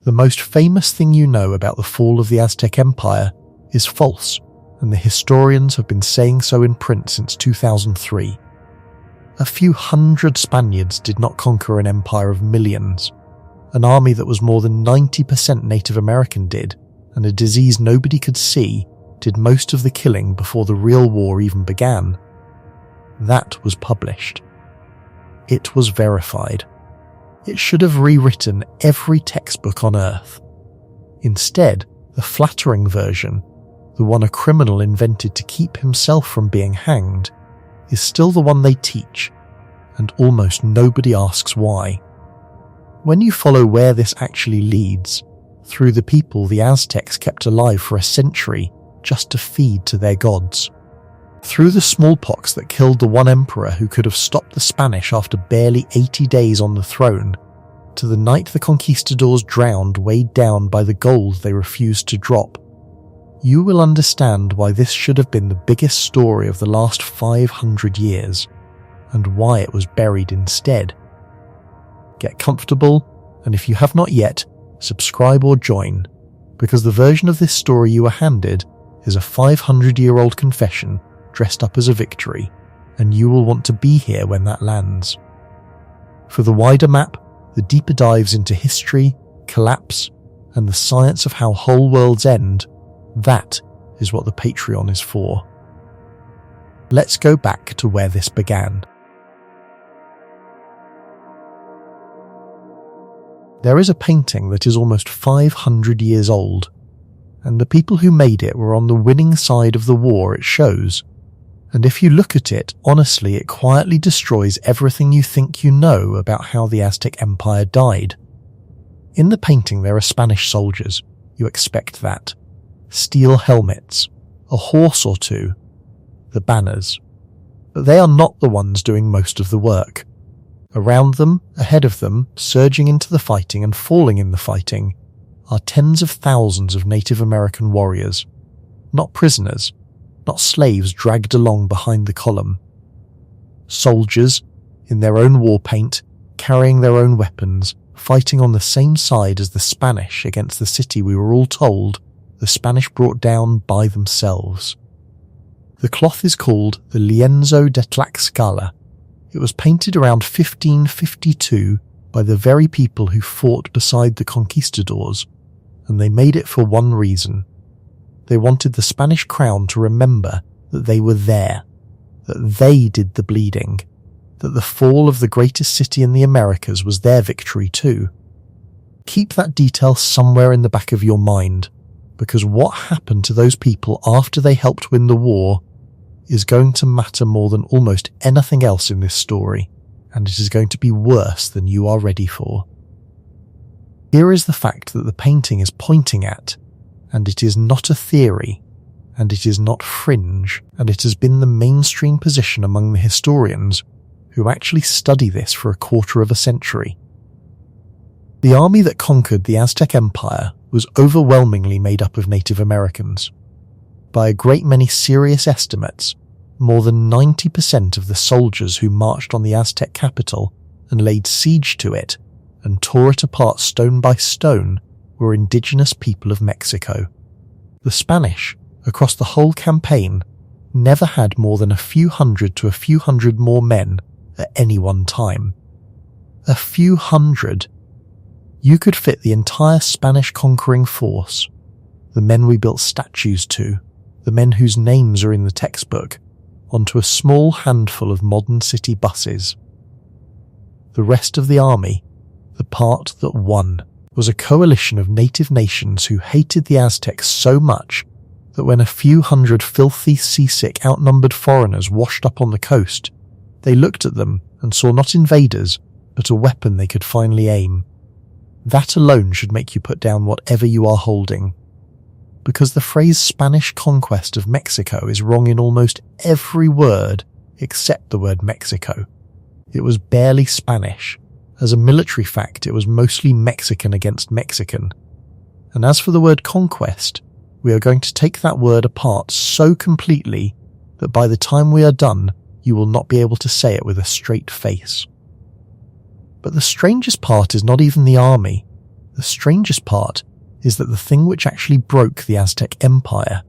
The most famous thing you know about the fall of the Aztec Empire is false, and the historians have been saying so in print since 2003. A few hundred Spaniards did not conquer an empire of millions. An army that was more than 90% Native American did, and a disease nobody could see did most of the killing before the real war even began. That was published. It was verified. It should have rewritten every textbook on Earth. Instead, the flattering version, the one a criminal invented to keep himself from being hanged, is still the one they teach, and almost nobody asks why. When you follow where this actually leads, through the people the Aztecs kept alive for a century just to feed to their gods, through the smallpox that killed the one emperor who could have stopped the Spanish after barely 80 days on the throne, to the night the conquistadors drowned weighed down by the gold they refused to drop, you will understand why this should have been the biggest story of the last 500 years, and why it was buried instead. Get comfortable, and if you have not yet, subscribe or join, because the version of this story you were handed is a 500-year-old confession dressed up as a victory, and you will want to be here when that lands. For the wider map, the deeper dives into history, collapse, and the science of how whole worlds end, that is what the Patreon is for. Let's go back to where this began. There is a painting that is almost 500 years old, and the people who made it were on the winning side of the war it shows. And if you look at it, honestly, it quietly destroys everything you think you know about how the Aztec Empire died. In the painting there are Spanish soldiers, you expect that. Steel helmets, a horse or two, the banners. But they are not the ones doing most of the work. Around them, ahead of them, surging into the fighting and falling in the fighting, are tens of thousands of Native American warriors. Not prisoners, not slaves dragged along behind the column. Soldiers, in their own war paint, carrying their own weapons, fighting on the same side as the Spanish against the city we were all told the Spanish brought down by themselves. The cloth is called the Lienzo de Tlaxcala. It was painted around 1552 by the very people who fought beside the conquistadors, and they made it for one reason. They wanted the Spanish crown to remember that they were there, that they did the bleeding, that the fall of the greatest city in the Americas was their victory too. Keep that detail somewhere in the back of your mind, because what happened to those people after they helped win the war is going to matter more than almost anything else in this story, and it is going to be worse than you are ready for. Here is the fact that the painting is pointing at, and it is not a theory, and it is not fringe, and it has been the mainstream position among the historians who actually study this for a quarter of a century. The army that conquered the Aztec Empire was overwhelmingly made up of Native Americans. By a great many serious estimates, more than 90% of the soldiers who marched on the Aztec capital and laid siege to it and tore it apart stone by stone were indigenous people of Mexico. The Spanish, across the whole campaign, never had more than a few hundred to a few hundred more men at any one time. A few hundred. You could fit the entire Spanish conquering force, the men we built statues to, the men whose names are in the textbook, onto a small handful of modern city buses. The rest of the army, the part that won, was a coalition of native nations who hated the Aztecs so much that when a few hundred filthy, seasick, outnumbered foreigners washed up on the coast, they looked at them and saw not invaders, but a weapon they could finally aim. That alone should make you put down whatever you are holding. Because the phrase Spanish conquest of Mexico is wrong in almost every word except the word Mexico. It was barely Spanish. As a military fact, it was mostly Mexican against Mexican. And as for the word conquest, we are going to take that word apart so completely that by the time we are done, you will not be able to say it with a straight face. But the strangest part is not even the army. The strangest part is that the thing which actually broke the Aztec Empire,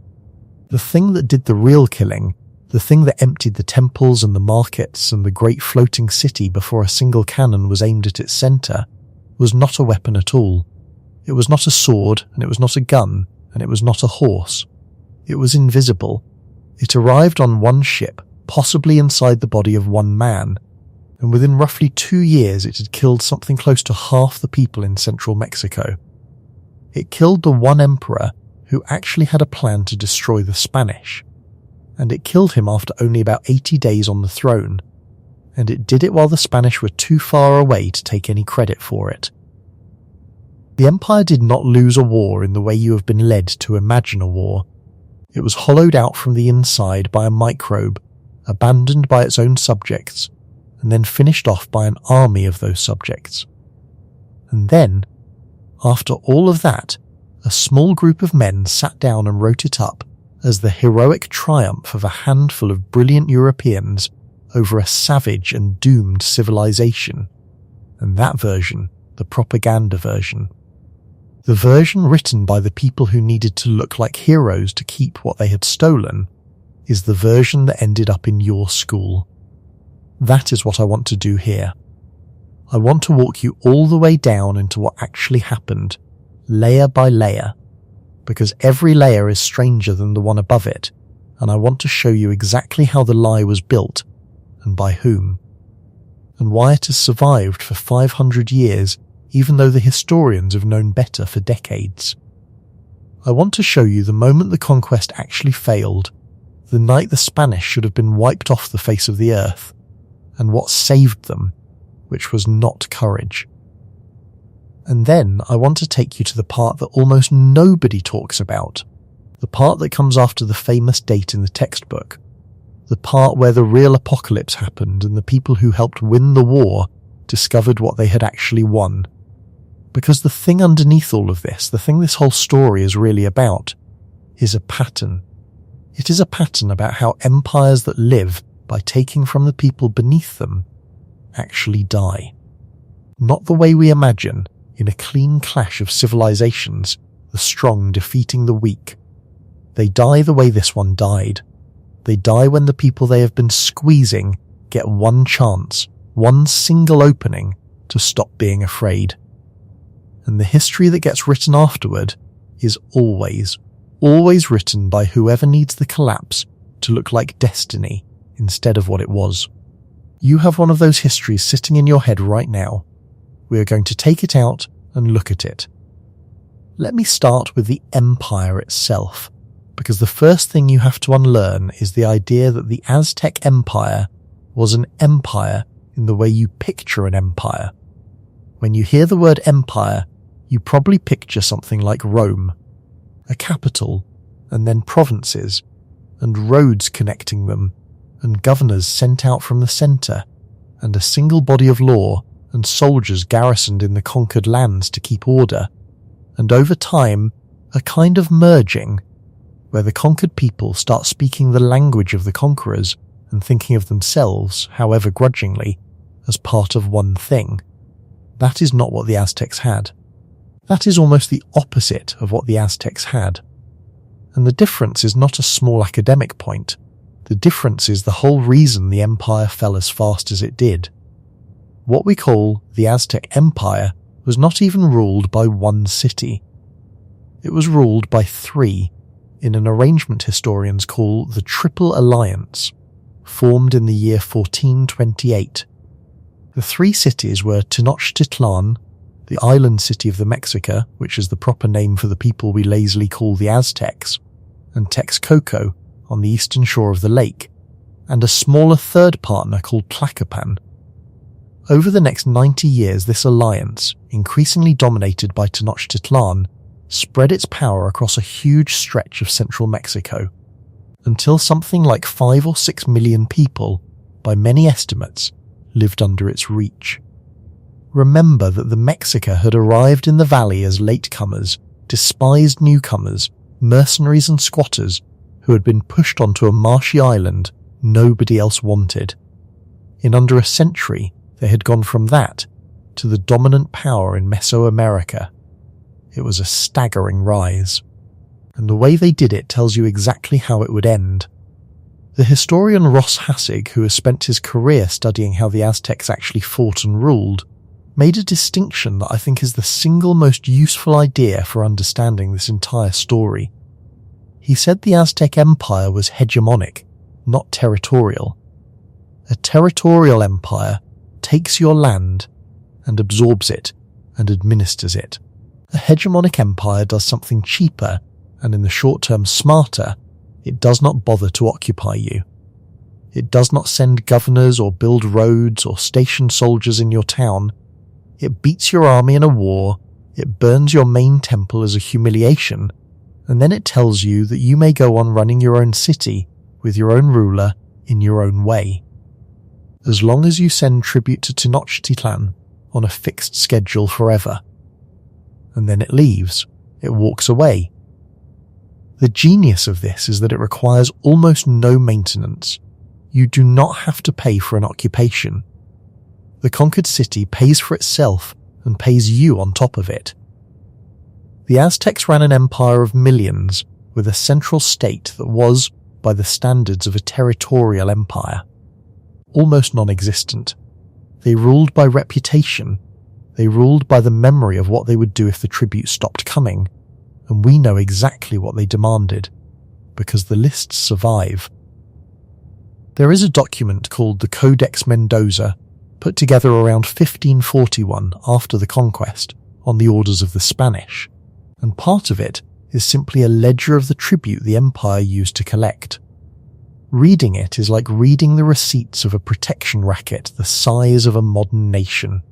the thing that did the real killing, the thing that emptied the temples and the markets and the great floating city before a single cannon was aimed at its centre, was not a weapon at all. It was not a sword, and it was not a gun, and it was not a horse. It was invisible. It arrived on one ship, possibly inside the body of one man, and within roughly 2 years it had killed something close to half the people in central Mexico. It killed the one emperor who actually had a plan to destroy the Spanish, and it killed him after only about 80 days on the throne, and it did it while the Spanish were too far away to take any credit for it. The empire did not lose a war in the way you have been led to imagine a war. It was hollowed out from the inside by a microbe, abandoned by its own subjects, and then finished off by an army of those subjects. And then, after all of that, a small group of men sat down and wrote it up as the heroic triumph of a handful of brilliant Europeans over a savage and doomed civilization. And that version, the propaganda version, the version written by the people who needed to look like heroes to keep what they had stolen, is the version that ended up in your school. That is what I want to do here. I want to walk you all the way down into what actually happened, layer by layer, because every layer is stranger than the one above it, and I want to show you exactly how the lie was built, and by whom, and why it has survived for 500 years, even though the historians have known better for decades. I want to show you the moment the conquest actually failed, the night the Spanish should have been wiped off the face of the earth, and what saved them, which was not courage. And then I want to take you to the part that almost nobody talks about, the part that comes after the famous date in the textbook, the part where the real apocalypse happened and the people who helped win the war discovered what they had actually won. Because the thing underneath all of this, the thing this whole story is really about, is a pattern. It is a pattern about how empires that live by taking from the people beneath them actually die. Not the way we imagine, in a clean clash of civilizations, the strong defeating the weak. They die the way this one died. They die when the people they have been squeezing get one chance, one single opening to stop being afraid. And the history that gets written afterward is always written by whoever needs the collapse to look like destiny instead of what it was. You have one of those histories sitting in your head right now. We are going to take it out and look at it. Let me start with the empire itself, because the first thing you have to unlearn is the idea that the Aztec Empire was an empire in the way you picture an empire. When you hear the word empire, you probably picture something like Rome, a capital, and then provinces, and roads connecting them, and governors sent out from the centre, and a single body of law, and soldiers garrisoned in the conquered lands to keep order, and over time, a kind of merging, where the conquered people start speaking the language of the conquerors and thinking of themselves, however grudgingly, as part of one thing. That is not what the Aztecs had. That is almost the opposite of what the Aztecs had. And the difference is not a small academic point. The difference is the whole reason the empire fell as fast as it did. What we call the Aztec Empire was not even ruled by one city. It was ruled by 3, in an arrangement historians call the Triple Alliance, formed in the year 1428. The 3 cities were Tenochtitlan, the island city of the Mexica, which is the proper name for the people we lazily call the Aztecs, and Texcoco on the eastern shore of the lake, and a smaller third partner called Tlaxcala. Over the next 90 years, this alliance, increasingly dominated by Tenochtitlan, spread its power across a huge stretch of central Mexico, until something like 5 or 6 million people, by many estimates, lived under its reach. Remember that the Mexica had arrived in the valley as latecomers, despised newcomers, mercenaries and squatters who had been pushed onto a marshy island nobody else wanted. In under a century, they had gone from that to the dominant power in Mesoamerica, it was a staggering rise. And the way they did it tells you exactly how it would end. The historian Ross Hassig, who has spent his career studying how the Aztecs actually fought and ruled, made a distinction that I think is the single most useful idea for understanding this entire story. He said the Aztec Empire was hegemonic, not territorial. A territorial empire takes your land and absorbs it and administers it. A hegemonic empire does something cheaper and in the short term smarter. It does not bother to occupy you. It does not send governors or build roads or station soldiers in your town. It beats your army in a war, it burns your main temple as a humiliation, and then it tells you that you may go on running your own city with your own ruler in your own way. As long as you send tribute to Tenochtitlan on a fixed schedule forever. And then it leaves. It walks away. The genius of this is that it requires almost no maintenance. You do not have to pay for an occupation. The conquered city pays for itself and pays you on top of it. The Aztecs ran an empire of millions with a central state that was, by the standards of a territorial empire, almost non-existent. They ruled by reputation. They ruled by the memory of what they would do if the tribute stopped coming. And we know exactly what they demanded, because the lists survive. There is a document called the Codex Mendoza, put together around 1541 after the conquest, on the orders of the Spanish, and part of it is simply a ledger of the tribute the empire used to collect. Reading it is like reading the receipts of a protection racket the size of a modern nation.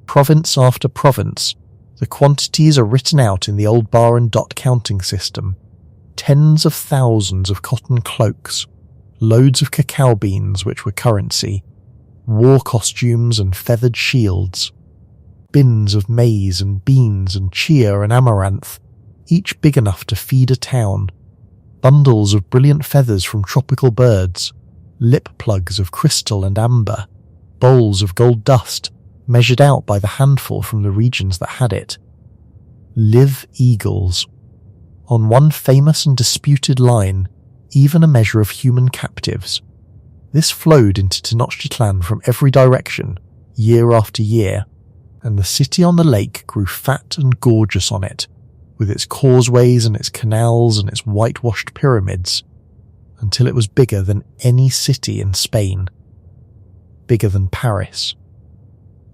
Province after province, the quantities are written out in the old bar and dot counting system. Tens of thousands of cotton cloaks, loads of cacao beans which were currency, war costumes and feathered shields, bins of maize and beans and chia and amaranth, each big enough to feed a town, bundles of brilliant feathers from tropical birds, lip plugs of crystal and amber, bowls of gold dust, measured out by the handful from the regions that had it. Live eagles. On one famous and disputed line, even a measure of human captives. This flowed into Tenochtitlan from every direction, year after year, and the city on the lake grew fat and gorgeous on it, with its causeways and its canals and its whitewashed pyramids, until it was bigger than any city in Spain. Bigger than Paris.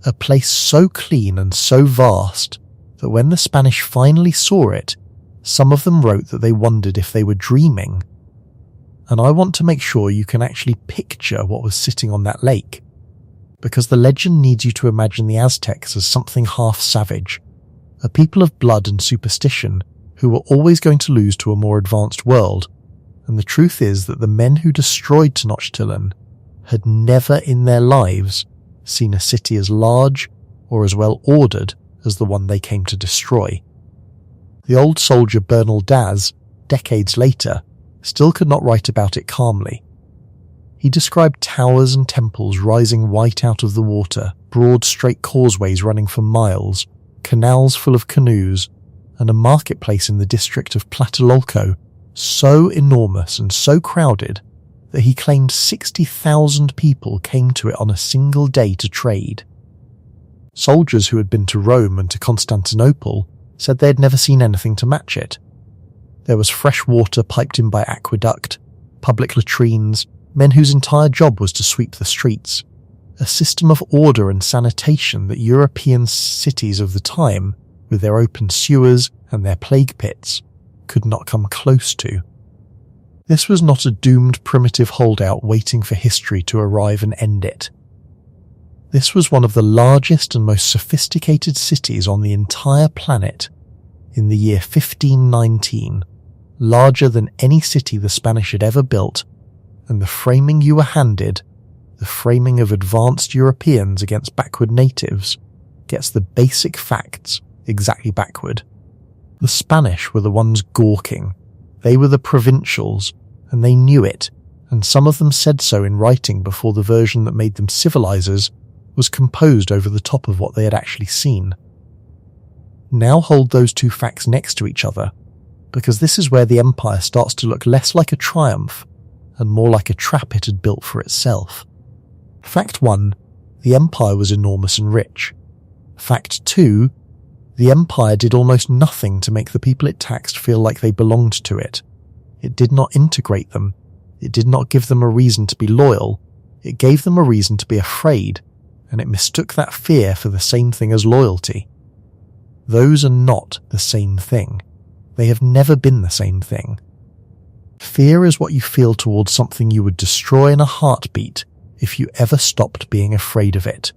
A place so clean and so vast that when the Spanish finally saw it, some of them wrote that they wondered if they were dreaming. And I want to make sure you can actually picture what was sitting on that lake, because the legend needs you to imagine the Aztecs as something half savage, a people of blood and superstition who were always going to lose to a more advanced world, and the truth is that the men who destroyed Tenochtitlan had never in their lives seen a city as large or as well ordered as the one they came to destroy. The old soldier Bernal Daz, decades later, still could not write about it calmly. He described towers and temples rising white out of the water, broad straight causeways running for miles, canals full of canoes, and a marketplace in the district of Tlatelolco so enormous and so crowded that he claimed 60,000 people came to it on a single day to trade. Soldiers who had been to Rome and to Constantinople said they had never seen anything to match it. There was fresh water piped in by aqueduct, public latrines, men whose entire job was to sweep the streets, a system of order and sanitation that European cities of the time, with their open sewers and their plague pits, could not come close to. This was not a doomed primitive holdout waiting for history to arrive and end it. This was one of the largest and most sophisticated cities on the entire planet in the year 1519, larger than any city the Spanish had ever built, and the framing you were handed, the framing of advanced Europeans against backward natives, gets the basic facts exactly backward. The Spanish were the ones gawking. They were the provincials, and they knew it, and some of them said so in writing before the version that made them civilizers was composed over the top of what they had actually seen. Now hold those two facts next to each other, because this is where the empire starts to look less like a triumph and more like a trap it had built for itself. Fact 1, the empire was enormous and rich. Fact 2, the empire did almost nothing to make the people it taxed feel like they belonged to it. It did not integrate them. It did not give them a reason to be loyal. It gave them a reason to be afraid, and it mistook that fear for the same thing as loyalty. Those are not the same thing. They have never been the same thing. Fear is what you feel towards something you would destroy in a heartbeat if you ever stopped being afraid of it.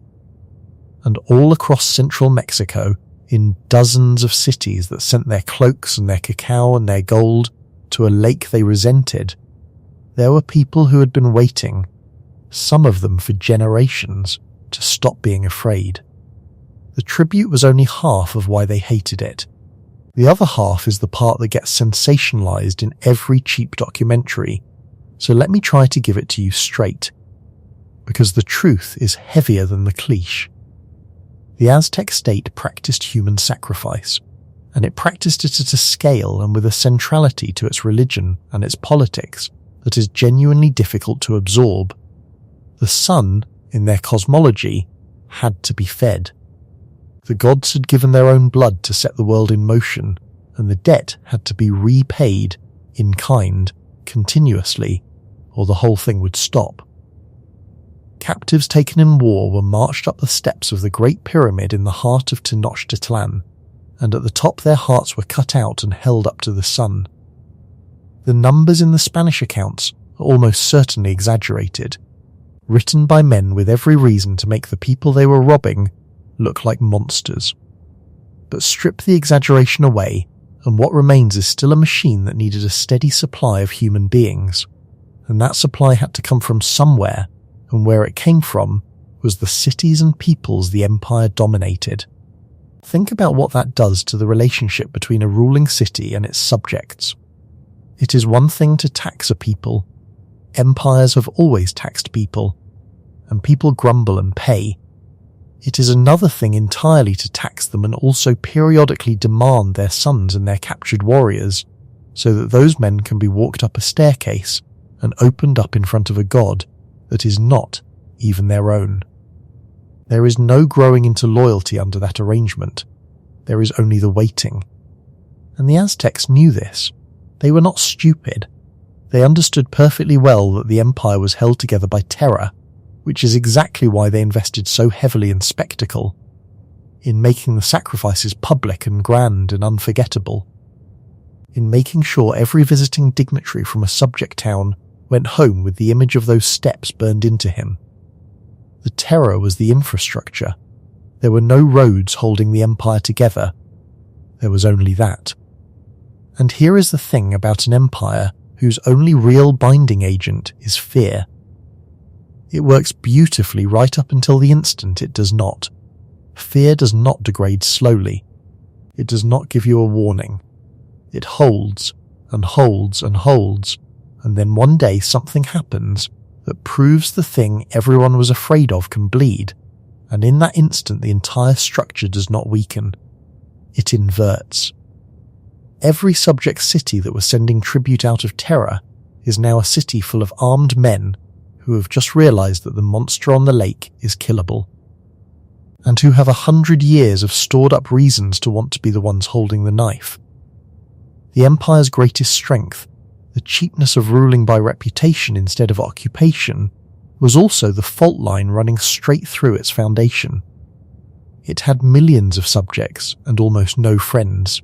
And all across central Mexico, in dozens of cities that sent their cloaks and their cacao and their gold to a lake they resented, there were people who had been waiting, some of them for generations, to stop being afraid. The tribute was only half of why they hated it. The other half is the part that gets sensationalized in every cheap documentary, so let me try to give it to you straight, because the truth is heavier than the cliche. The Aztec state practiced human sacrifice, and it practiced it at a scale and with a centrality to its religion and its politics that is genuinely difficult to absorb. The sun, in their cosmology, had to be fed. The gods had given their own blood to set the world in motion, and the debt had to be repaid in kind, continuously, or the whole thing would stop. Captives taken in war were marched up the steps of the Great Pyramid in the heart of Tenochtitlan, and at the top their hearts were cut out and held up to the sun. The numbers in the Spanish accounts are almost certainly exaggerated, written by men with every reason to make the people they were robbing look like monsters. But strip the exaggeration away, and what remains is still a machine that needed a steady supply of human beings, and that supply had to come from somewhere, and where it came from was the cities and peoples the empire dominated. Think about what that does to the relationship between a ruling city and its subjects. It is one thing to tax a people. Empires have always taxed people, and people grumble and pay. It is another thing entirely to tax them and also periodically demand their sons and their captured warriors, so that those men can be walked up a staircase and opened up in front of a god that is not even their own. There is no growing into loyalty under that arrangement. There is only the waiting. And the Aztecs knew this. They were not stupid. They understood perfectly well that the empire was held together by terror, which is exactly why they invested so heavily in spectacle, in making the sacrifices public and grand and unforgettable, in making sure every visiting dignitary from a subject town went home with the image of those steps burned into him. The terror was the infrastructure. There were no roads holding the empire together. There was only that. And here is the thing about an empire whose only real binding agent is fear. It works beautifully right up until the instant it does not. Fear does not degrade slowly. It does not give you a warning. It holds and holds and holds, and then one day something happens that proves the thing everyone was afraid of can bleed, and in that instant the entire structure does not weaken. It inverts. Every subject city that was sending tribute out of terror is now a city full of armed men who have just realized that the monster on the lake is killable, and who have 100 years of stored up reasons to want to be the ones holding the knife. The empire's greatest strength, the cheapness of ruling by reputation instead of occupation, was also the fault line running straight through its foundation. It had millions of subjects and almost no friends.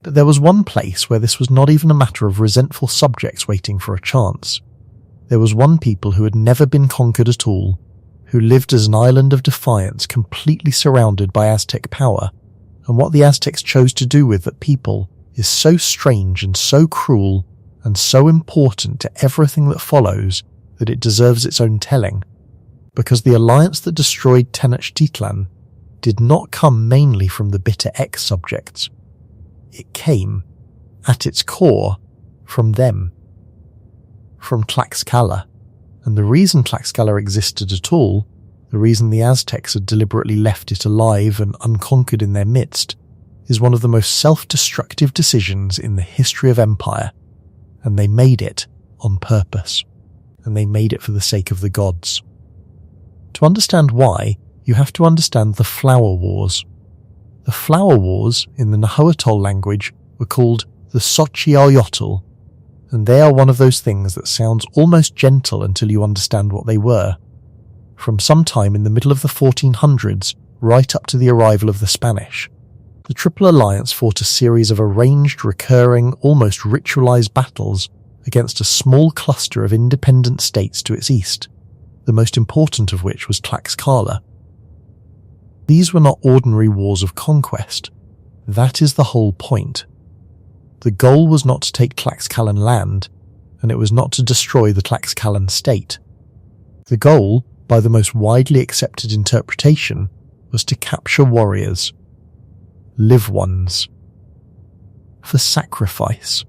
But there was one place where this was not even a matter of resentful subjects waiting for a chance. There was one people who had never been conquered at all, who lived as an island of defiance completely surrounded by Aztec power, and what the Aztecs chose to do with that people is so strange and so cruel and so important to everything that follows that it deserves its own telling, because the alliance that destroyed Tenochtitlan did not come mainly from the bitter ex-subjects. It came, at its core, from them. From Tlaxcala, and the reason Tlaxcala existed at all, the reason the Aztecs had deliberately left it alive and unconquered in their midst, is one of the most self-destructive decisions in the history of empire, and they made it on purpose, and they made it for the sake of the gods. To understand why, you have to understand the Flower Wars. The Flower Wars, in the Nahuatl language, were called the Xochitlcoatl, and they are one of those things that sounds almost gentle until you understand what they were. From some time in the middle of the 1400s, right up to the arrival of the Spanish, the Triple Alliance fought a series of arranged, recurring, almost ritualized battles against a small cluster of independent states to its east, the most important of which was Tlaxcala. These were not ordinary wars of conquest. That is the whole point. The goal was not to take Tlaxcalan land, and it was not to destroy the Tlaxcalan state. The goal, by the most widely accepted interpretation, was to capture warriors, live ones, for sacrifice.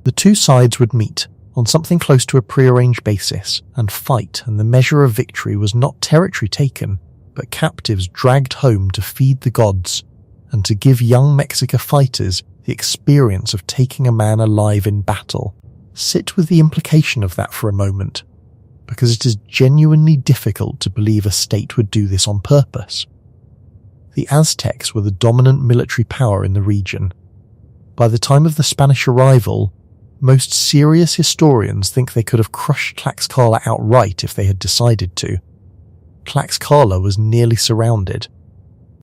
The two sides would meet on something close to a prearranged basis and fight, and the measure of victory was not territory taken, but captives dragged home to feed the gods and to give young Mexica fighters the experience of taking a man alive in battle. Sit with the implication of that for a moment, because it is genuinely difficult to believe a state would do this on purpose. The Aztecs were the dominant military power in the region. By the time of the Spanish arrival, most serious historians think they could have crushed Tlaxcala outright if they had decided to. Tlaxcala was nearly surrounded.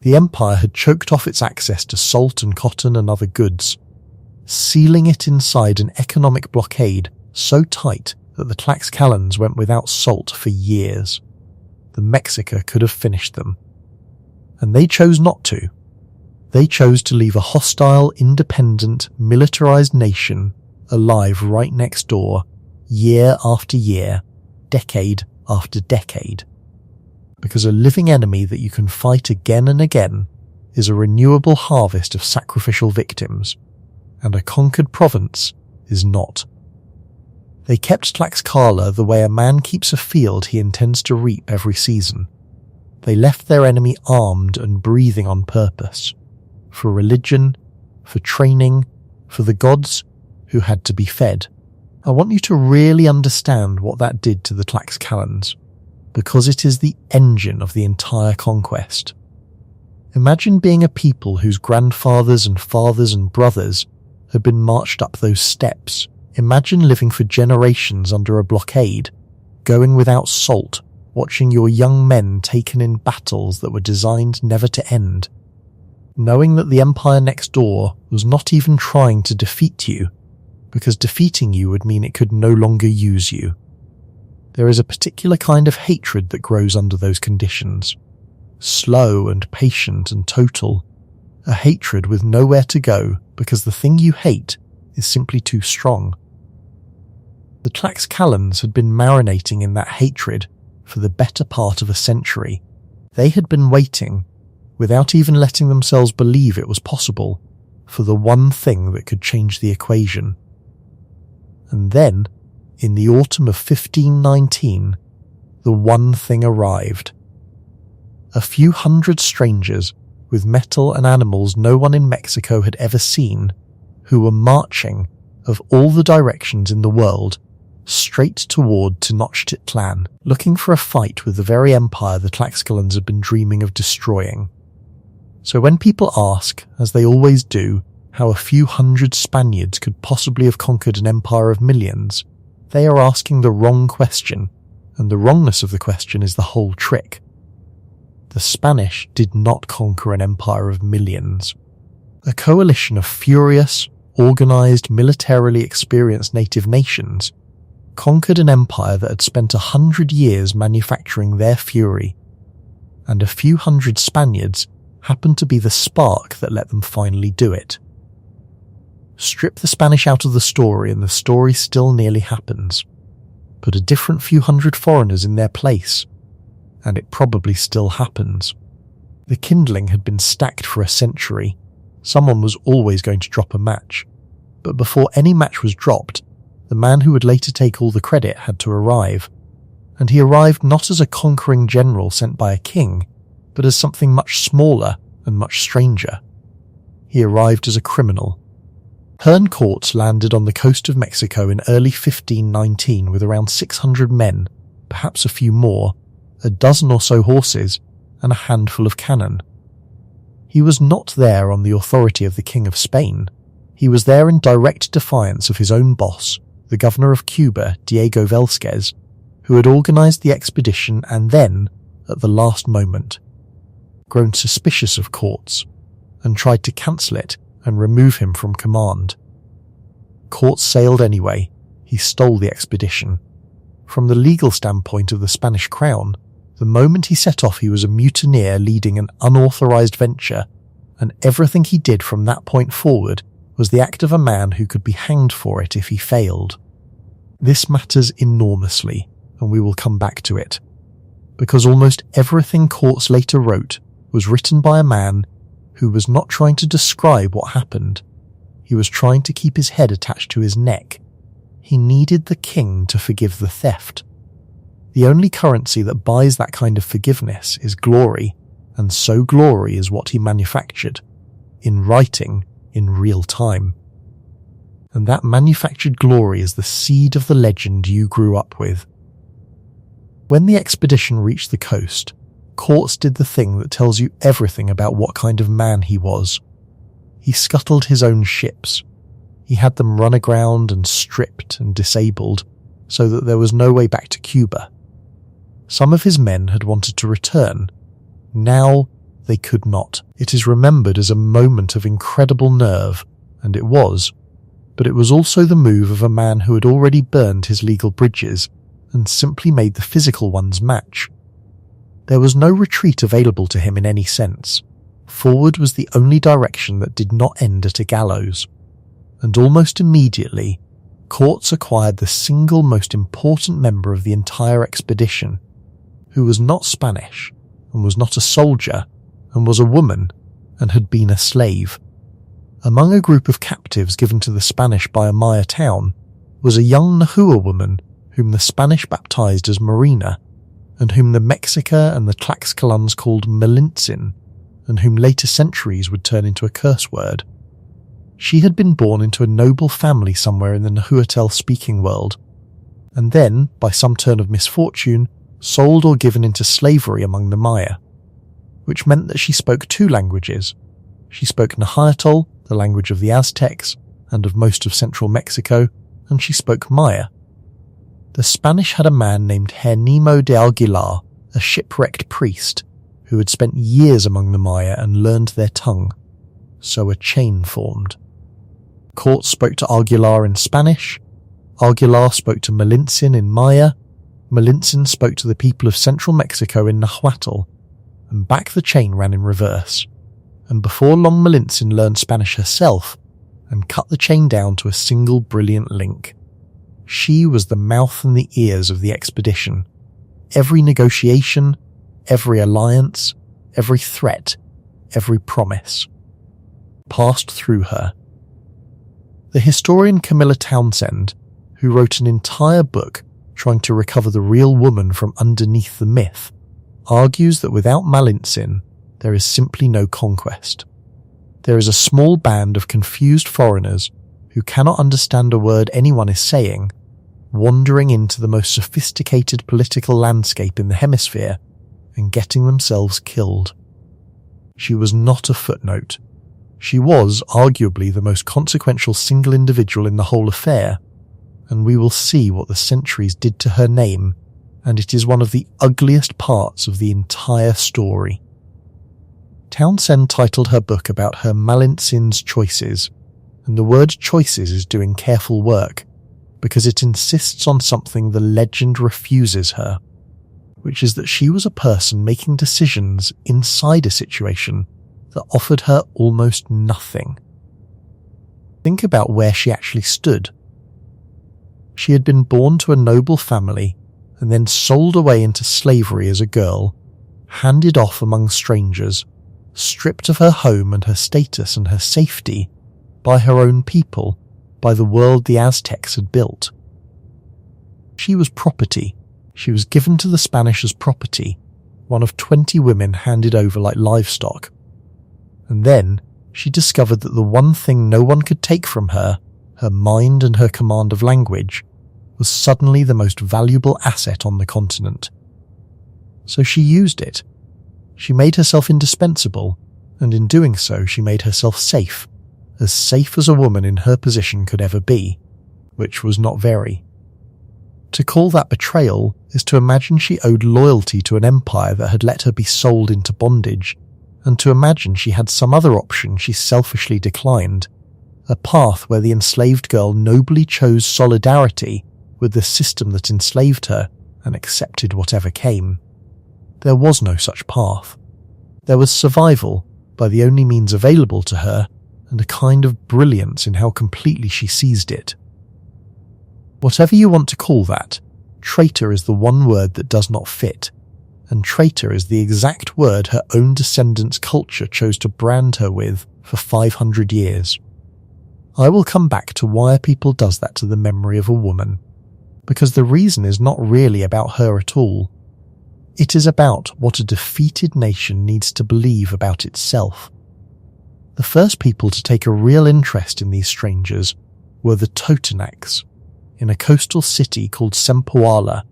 The empire had choked off its access to salt and cotton and other goods, sealing it inside an economic blockade so tight that the Tlaxcalans went without salt for years. The Mexica could have finished them. And they chose not to. They chose to leave a hostile, independent, militarized nation alive right next door, year after year, decade after decade. Because a living enemy that you can fight again and again is a renewable harvest of sacrificial victims, and a conquered province is not. They kept Tlaxcala the way a man keeps a field he intends to reap every season. They left their enemy armed and breathing on purpose, for religion, for training, for the gods who had to be fed. I want you to really understand what that did to the Tlaxcalans, because it is the engine of the entire conquest. Imagine being a people whose grandfathers and fathers and brothers had been marched up those steps. Imagine living for generations under a blockade, going without salt, watching your young men taken in battles that were designed never to end, knowing that the empire next door was not even trying to defeat you, because defeating you would mean it could no longer use you. There is a particular kind of hatred that grows under those conditions, slow and patient and total, a hatred with nowhere to go because the thing you hate is simply too strong. The Tlaxcalans had been marinating in that hatred for the better part of a century. They had been waiting, without even letting themselves believe it was possible, for the one thing that could change the equation. And then, in the autumn of 1519, the one thing arrived. A few hundred strangers, with metal and animals no one in Mexico had ever seen, who were marching, of all the directions in the world, straight toward Tenochtitlan, looking for a fight with the very empire the Tlaxcalans had been dreaming of destroying. So when people ask, as they always do, how a few hundred Spaniards could possibly have conquered an empire of millions, they are asking the wrong question, and the wrongness of the question is the whole trick. The Spanish did not conquer an empire of millions. A coalition of furious, organized, militarily experienced native nations conquered an empire that had spent 100 years manufacturing their fury, and a few hundred Spaniards happened to be the spark that let them finally do it. Strip the Spanish out of the story and the story still nearly happens. Put a different few hundred foreigners in their place, and it probably still happens. The kindling had been stacked for a century. Someone was always going to drop a match. But before any match was dropped, the man who would later take all the credit had to arrive. And he arrived not as a conquering general sent by a king, but as something much smaller and much stranger. he arrived as a criminal. Hernan Cortes landed on the coast of Mexico in early 1519 with around 600 men, perhaps a few more, a dozen or so horses, and a handful of cannon. He was not there on the authority of the King of Spain. He was there in direct defiance of his own boss, the governor of Cuba, Diego Velázquez, who had organised the expedition and then, at the last moment, grown suspicious of Cortes and tried to cancel it and remove him from command. Cortes sailed anyway. He stole the expedition. From the legal standpoint of the Spanish crown, the moment he set off he was a mutineer leading an unauthorised venture, and everything he did from that point forward was the act of a man who could be hanged for it if he failed. This matters enormously, and we will come back to it, because almost everything Cortes later wrote was written by a man who was not trying to describe what happened. He was trying to keep his head attached to his neck. He needed the king to forgive the theft. The only currency that buys that kind of forgiveness is glory, and so glory is what he manufactured, in writing, in real time. And that manufactured glory is the seed of the legend you grew up with. When the expedition reached the coast, Cortes did the thing that tells you everything about what kind of man he was. He scuttled his own ships. He had them run aground and stripped and disabled, so that there was no way back to Cuba. Some of his men had wanted to return. Now they could not. It is remembered as a moment of incredible nerve, and it was, but it was also the move of a man who had already burned his legal bridges and simply made the physical ones match. There was no retreat available to him in any sense. Forward was the only direction that did not end at a gallows. And almost immediately, Cortes acquired the single most important member of the entire expedition, who was not Spanish, and was not a soldier, and was a woman, and had been a slave. Among a group of captives given to the Spanish by a Maya town was a young Nahua woman whom the Spanish baptized as Marina, and whom the Mexica and the Tlaxcalans called Malinche, and whom later centuries would turn into a curse word. She had been born into a noble family somewhere in the Nahuatl-speaking world, and then, by some turn of misfortune, sold or given into slavery among the Maya, which meant that she spoke two languages. She spoke Nahuatl, the language of the Aztecs and of most of central Mexico, and she spoke Maya. The Spanish had a man named Hernimo de Aguilar, a shipwrecked priest, who had spent years among the Maya and learned their tongue, so a chain formed. Cortes spoke to Aguilar in Spanish, Aguilar spoke to Malinche in Maya, Malinche spoke to the people of central Mexico in Nahuatl, and back the chain ran in reverse, and before long Malinche learned Spanish herself and cut the chain down to a single brilliant link. She was the mouth and the ears of the expedition. Every negotiation, every alliance, every threat, every promise passed through her. The historian Camilla Townsend, who wrote an entire book trying to recover the real woman from underneath the myth, argues that without Malinche, there is simply no conquest. There is a small band of confused foreigners who cannot understand a word anyone is saying, wandering into the most sophisticated political landscape in the hemisphere and getting themselves killed. She was not a footnote. She was arguably the most consequential single individual in the whole affair, and we will see what the centuries did to her name, and it is one of the ugliest parts of the entire story. Townsend titled her book about her Malinche's choices, and the word choices is doing careful work, because it insists on something the legend refuses her, which is that she was a person making decisions inside a situation that offered her almost nothing. Think about where she actually stood. She had been born to a noble family and then sold away into slavery as a girl, handed off among strangers, stripped of her home and her status and her safety by her own people, by the world the Aztecs had built. She was property. She was given to the Spanish as property, one of 20 women handed over like livestock. And then, she discovered that the one thing no one could take from her, her mind and her command of language, was suddenly the most valuable asset on the continent. So she used it. She made herself indispensable, and in doing so she made herself safe as a woman in her position could ever be, which was not very. To call that betrayal is to imagine she owed loyalty to an empire that had let her be sold into bondage, and to imagine she had some other option she selfishly declined, a path where the enslaved girl nobly chose solidarity with the system that enslaved her and accepted whatever came. There was no such path. There was survival by the only means available to her, and a kind of brilliance in how completely she seized it. Whatever you want to call that, traitor is the one word that does not fit, and traitor is the exact word her own descendants' culture chose to brand her with for 500 years. I will come back to why a people does that to the memory of a woman, because the reason is not really about her at all. It is about what a defeated nation needs to believe about itself. The first people to take a real interest in these strangers were the Totonacs, in a coastal city called Zempoala.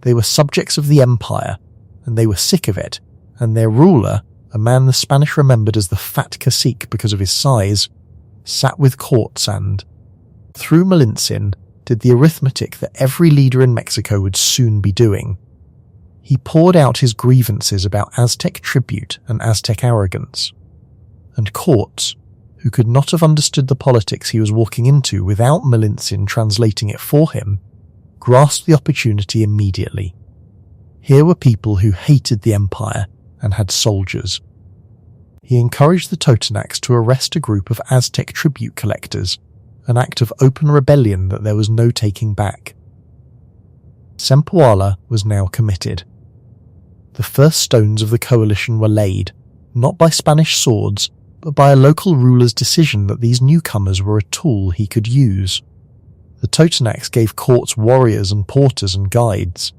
They were subjects of the empire, and they were sick of it, and their ruler, a man the Spanish remembered as the Fat Cacique because of his size, sat with Cortes and, through Malinche, did the arithmetic that every leader in Mexico would soon be doing. He poured out his grievances about Aztec tribute and Aztec arrogance. And Cortes, who could not have understood the politics he was walking into without Malinche translating it for him, grasped the opportunity immediately. Here were people who hated the empire and had soldiers. He encouraged the Totonacs to arrest a group of Aztec tribute collectors, an act of open rebellion that there was no taking back. Zempoala was now committed. The first stones of the coalition were laid, not by Spanish swords, but by a local ruler's decision that these newcomers were a tool he could use. The Totonacs gave Cortes warriors and porters and guides,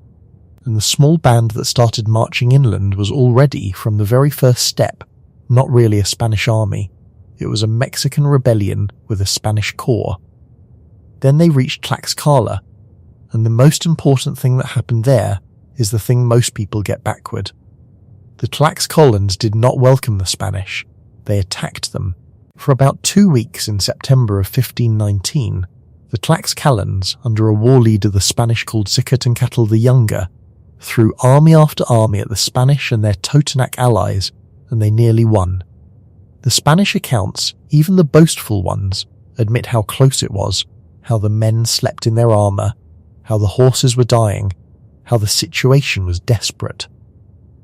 and the small band that started marching inland was already, from the very first step, not really a Spanish army. It was a Mexican rebellion with a Spanish core. Then they reached Tlaxcala, and the most important thing that happened there is the thing most people get backward. The Tlaxcalans did not welcome the Spanish. They attacked them. For about 2 weeks in September of 1519, the Tlaxcalans, under a war leader the Spanish called Xicotencatl the Younger, threw army after army at the Spanish and their Totonac allies, and they nearly won. The Spanish accounts, even the boastful ones, admit how close it was, how the men slept in their armour, how the horses were dying, how the situation was desperate.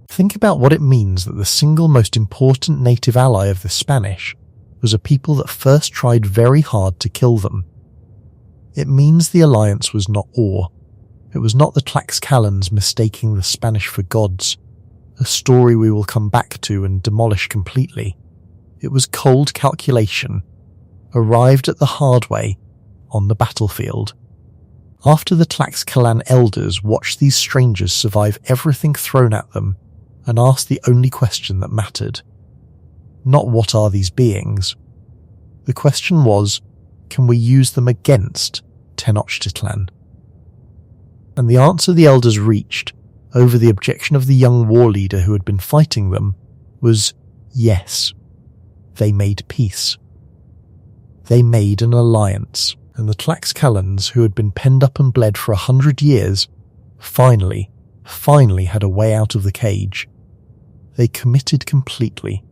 Think about what it means that the single most important native ally of the Spanish was a people that first tried very hard to kill them. It means the alliance was not awe. It was not the Tlaxcalans mistaking the Spanish for gods, a story we will come back to and demolish completely. It was cold calculation, arrived at the hard way, on the battlefield. After the Tlaxcalan elders watched these strangers survive everything thrown at them, and asked the only question that mattered. Not what are these beings? The question was, can we use them against Tenochtitlan? And the answer the elders reached, over the objection of the young war leader who had been fighting them, was yes. They made peace. They made an alliance, and the Tlaxcalans, who had been penned up and bled for 100 years, finally had a way out of the cage. They committed completely.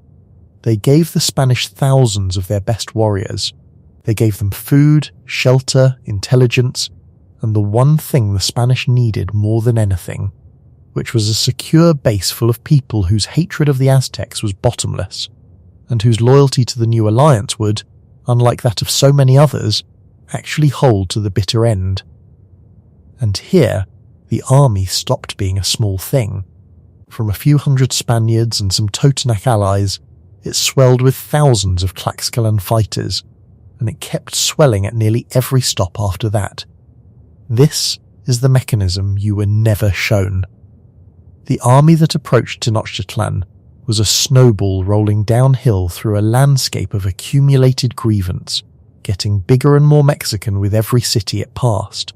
They gave the Spanish thousands of their best warriors. They gave them food, shelter, intelligence, and the one thing the Spanish needed more than anything, which was a secure base full of people whose hatred of the Aztecs was bottomless, and whose loyalty to the new alliance would, unlike that of so many others, actually hold to the bitter end. And here, the army stopped being a small thing. From a few hundred Spaniards and some Totonac allies, it swelled with thousands of Tlaxcalan fighters, and it kept swelling at nearly every stop after that. This is the mechanism you were never shown. The army that approached Tenochtitlan was a snowball rolling downhill through a landscape of accumulated grievance, getting bigger and more Mexican with every city it passed.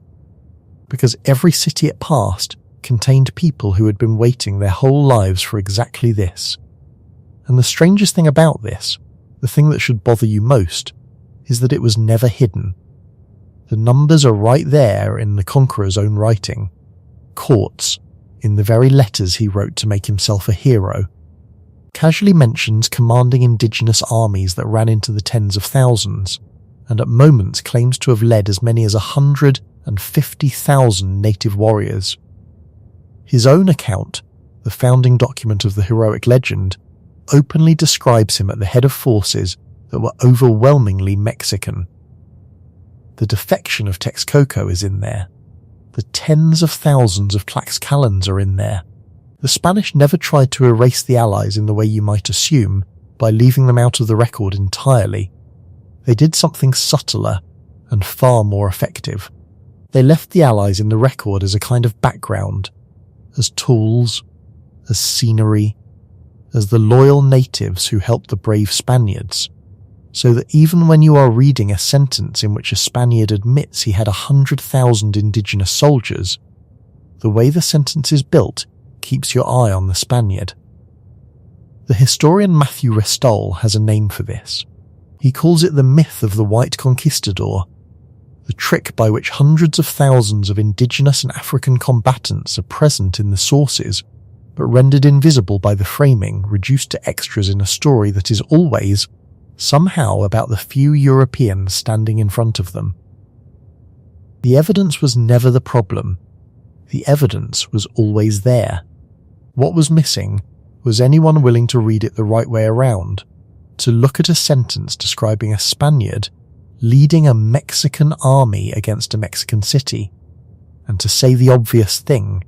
Because every city it passed contained people who had been waiting their whole lives for exactly this. And the strangest thing about this, the thing that should bother you most, is that it was never hidden. The numbers are right there in the conqueror's own writing. Cortes, in the very letters he wrote to make himself a hero, casually mentions commanding indigenous armies that ran into the tens of thousands, and at moments claims to have led as many as 150,000 native warriors. His own account, the founding document of the heroic legend, openly describes him at the head of forces that were overwhelmingly Mexican. The defection of Texcoco is in there. The tens of thousands of Tlaxcalans are in there. The Spanish never tried to erase the Allies in the way you might assume, by leaving them out of the record entirely. They did something subtler and far more effective. They left the Allies in the record as a kind of background, as tools, as scenery, as the loyal natives who helped the brave Spaniards, so that even when you are reading a sentence in which a Spaniard admits he had 100,000 indigenous soldiers, the way the sentence is built keeps your eye on the Spaniard. The historian Matthew Restall has a name for this. He calls it the myth of the white conquistador, the trick by which hundreds of thousands of indigenous and African combatants are present in the sources, but rendered invisible by the framing, reduced to extras in a story that is always, somehow, about the few Europeans standing in front of them. The evidence was never the problem. The evidence was always there. What was missing was anyone willing to read it the right way around, to look at a sentence describing a Spaniard leading a Mexican army against a Mexican city, and to say the obvious thing,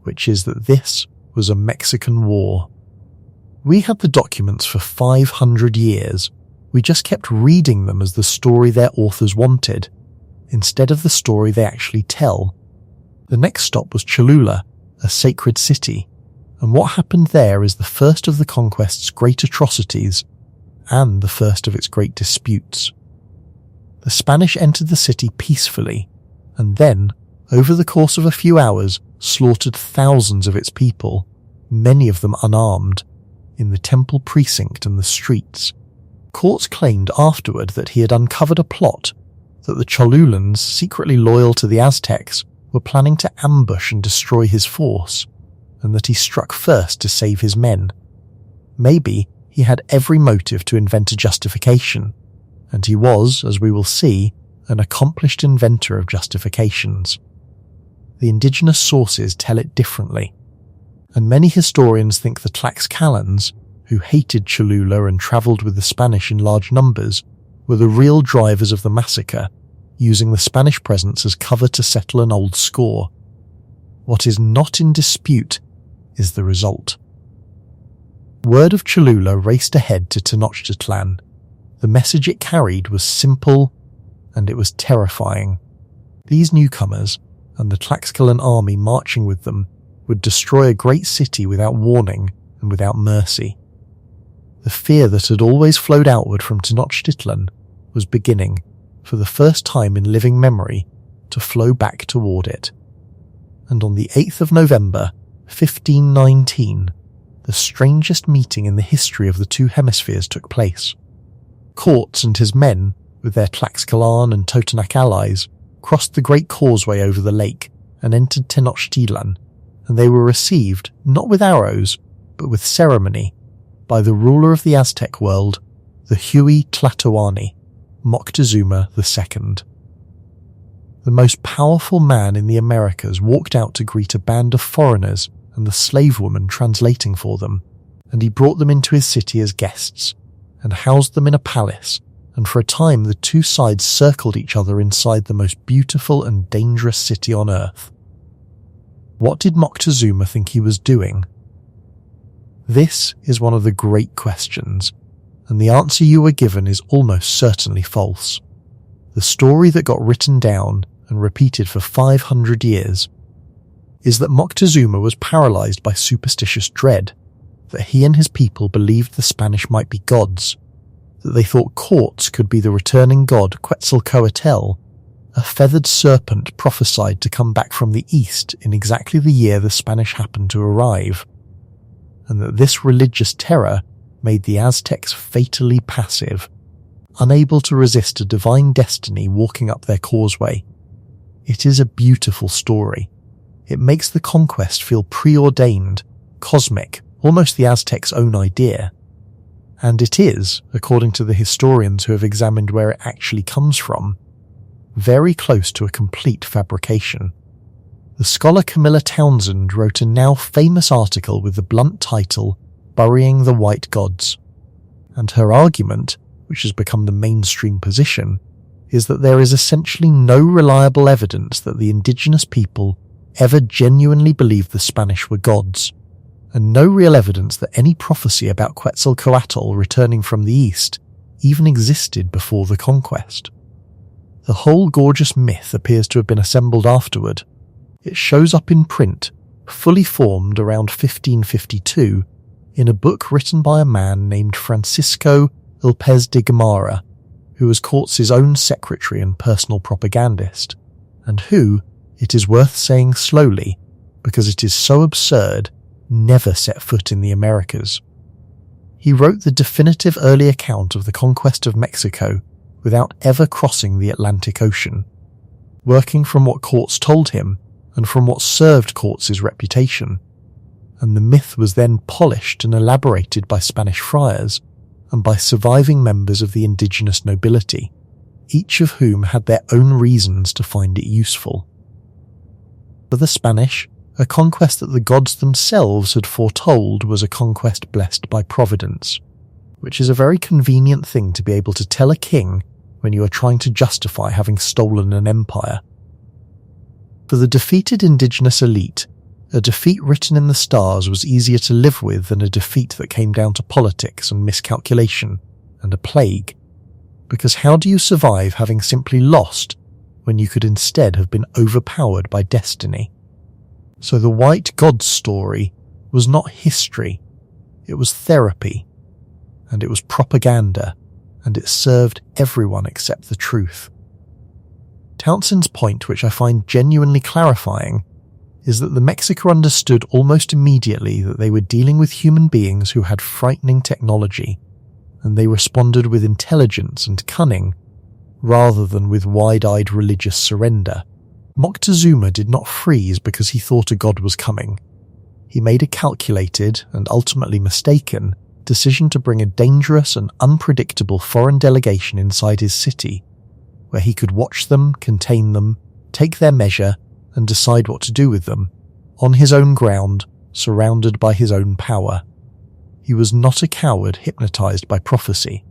which is that this was a Mexican war. We had the documents for 500 years. We just kept reading them as the story their authors wanted, instead of the story they actually tell. The next stop was Cholula, a sacred city, and what happened there is the first of the conquest's great atrocities, and the first of its great disputes. The Spanish entered the city peacefully, and then, over the course of a few hours, slaughtered thousands of its people, many of them unarmed, in the temple precinct and the streets. Cortes claimed afterward that he had uncovered a plot, that the Cholulans, secretly loyal to the Aztecs, were planning to ambush and destroy his force, and that he struck first to save his men. Maybe he had every motive to invent a justification, and he was, as we will see, an accomplished inventor of justifications. The indigenous sources tell it differently, and many historians think the Tlaxcalans, who hated Cholula and travelled with the Spanish in large numbers, were the real drivers of the massacre, using the Spanish presence as cover to settle an old score. What is not in dispute is the result. Word of Cholula raced ahead to Tenochtitlan. The message it carried was simple, and it was terrifying. These newcomers, and the Tlaxcalan army marching with them, would destroy a great city without warning and without mercy. The fear that had always flowed outward from Tenochtitlan was beginning, for the first time in living memory, to flow back toward it. And on the 8th of November, 1519, the strangest meeting in the history of the two hemispheres took place. Cortes and his men, with their Tlaxcalan and Totonac allies, crossed the great causeway over the lake and entered Tenochtitlan, and they were received, not with arrows, but with ceremony, by the ruler of the Aztec world, the Huey Tlatoani, Moctezuma II. The most powerful man in the Americas walked out to greet a band of foreigners and the slave woman translating for them, and he brought them into his city as guests, and housed them in a palace, and for a time the two sides circled each other inside the most beautiful and dangerous city on earth. What did Moctezuma think he was doing? This is one of the great questions, and the answer you were given is almost certainly false. The story that got written down and repeated for 500 years is that Moctezuma was paralysed by superstitious dread, that he and his people believed the Spanish might be gods, that they thought Cortes could be the returning god Quetzalcoatl, a feathered serpent prophesied to come back from the east in exactly the year the Spanish happened to arrive, and that this religious terror made the Aztecs fatally passive, unable to resist a divine destiny walking up their causeway. It is a beautiful story. It makes the conquest feel preordained, cosmic, almost the Aztecs' own idea. And it is, according to the historians who have examined where it actually comes from, very close to a complete fabrication. The scholar Camilla Townsend wrote a now famous article with the blunt title, Burying the White Gods. And her argument, which has become the mainstream position, is that there is essentially no reliable evidence that the indigenous people ever genuinely believed the Spanish were gods, and no real evidence that any prophecy about Quetzalcoatl returning from the east even existed before the conquest. The whole gorgeous myth appears to have been assembled afterward. It shows up in print, fully formed around 1552, in a book written by a man named Francisco López de Gamarra, who was Cortes' own secretary and personal propagandist, and who, it is worth saying slowly, because it is so absurd, never set foot in the Americas. He wrote the definitive early account of the conquest of Mexico without ever crossing the Atlantic Ocean, working from what Cortes told him and from what served Cortes' reputation, and the myth was then polished and elaborated by Spanish friars and by surviving members of the indigenous nobility, each of whom had their own reasons to find it useful. For the Spanish, a conquest that the gods themselves had foretold was a conquest blessed by providence, which is a very convenient thing to be able to tell a king when you are trying to justify having stolen an empire. For the defeated indigenous elite, a defeat written in the stars was easier to live with than a defeat that came down to politics and miscalculation and a plague, because how do you survive having simply lost when you could instead have been overpowered by destiny? So the white god story was not history, it was therapy, and it was propaganda, and it served everyone except the truth. Townsend's point, which I find genuinely clarifying, is that the Mexica understood almost immediately that they were dealing with human beings who had frightening technology, and they responded with intelligence and cunning, rather than with wide-eyed religious surrender. Moctezuma did not freeze because he thought a god was coming. He made a calculated, and ultimately mistaken, decision to bring a dangerous and unpredictable foreign delegation inside his city, where he could watch them, contain them, take their measure, and decide what to do with them, on his own ground, surrounded by his own power. He was not a coward hypnotized by prophecy.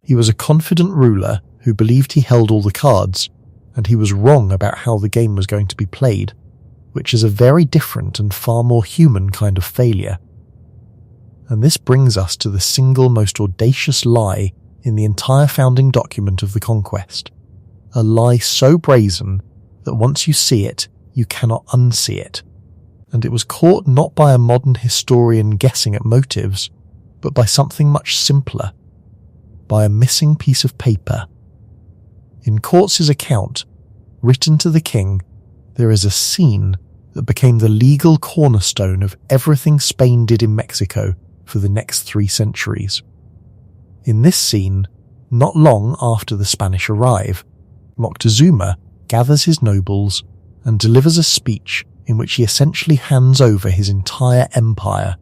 He was a confident ruler who believed he held all the cards, and he was wrong about how the game was going to be played, which is a very different and far more human kind of failure. And this brings us to the single most audacious lie in the entire founding document of the conquest, a lie so brazen that once you see it, you cannot unsee it. And it was caught not by a modern historian guessing at motives, but by something much simpler, by a missing piece of paper. In Cortes' account, written to the king, there is a scene that became the legal cornerstone of everything Spain did in Mexico for the next 3 centuries. In this scene, not long after the Spanish arrive, Moctezuma gathers his nobles and delivers a speech in which he essentially hands over his entire empire.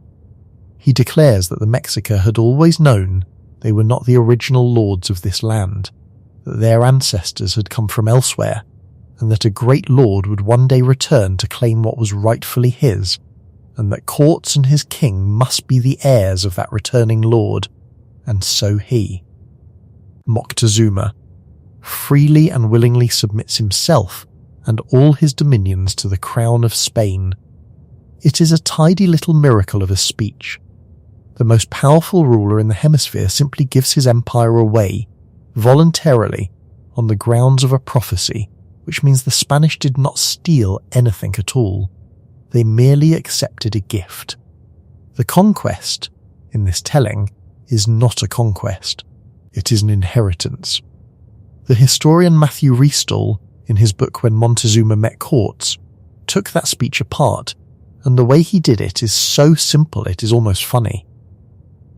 He declares that the Mexica had always known they were not the original lords of this land, that their ancestors had come from elsewhere, and that a great lord would one day return to claim what was rightfully his, and that Cortes and his king must be the heirs of that returning lord, and so he. Moctezuma freely and willingly submits himself and all his dominions to the crown of Spain. It is a tidy little miracle of a speech. The most powerful ruler in the hemisphere simply gives his empire away, voluntarily, on the grounds of a prophecy, which means the Spanish did not steal anything at all. They merely accepted a gift. The conquest, in this telling, is not a conquest. It is an inheritance. The historian Matthew Restall, in his book When Montezuma Met Cortes, took that speech apart, and the way he did it is so simple it is almost funny.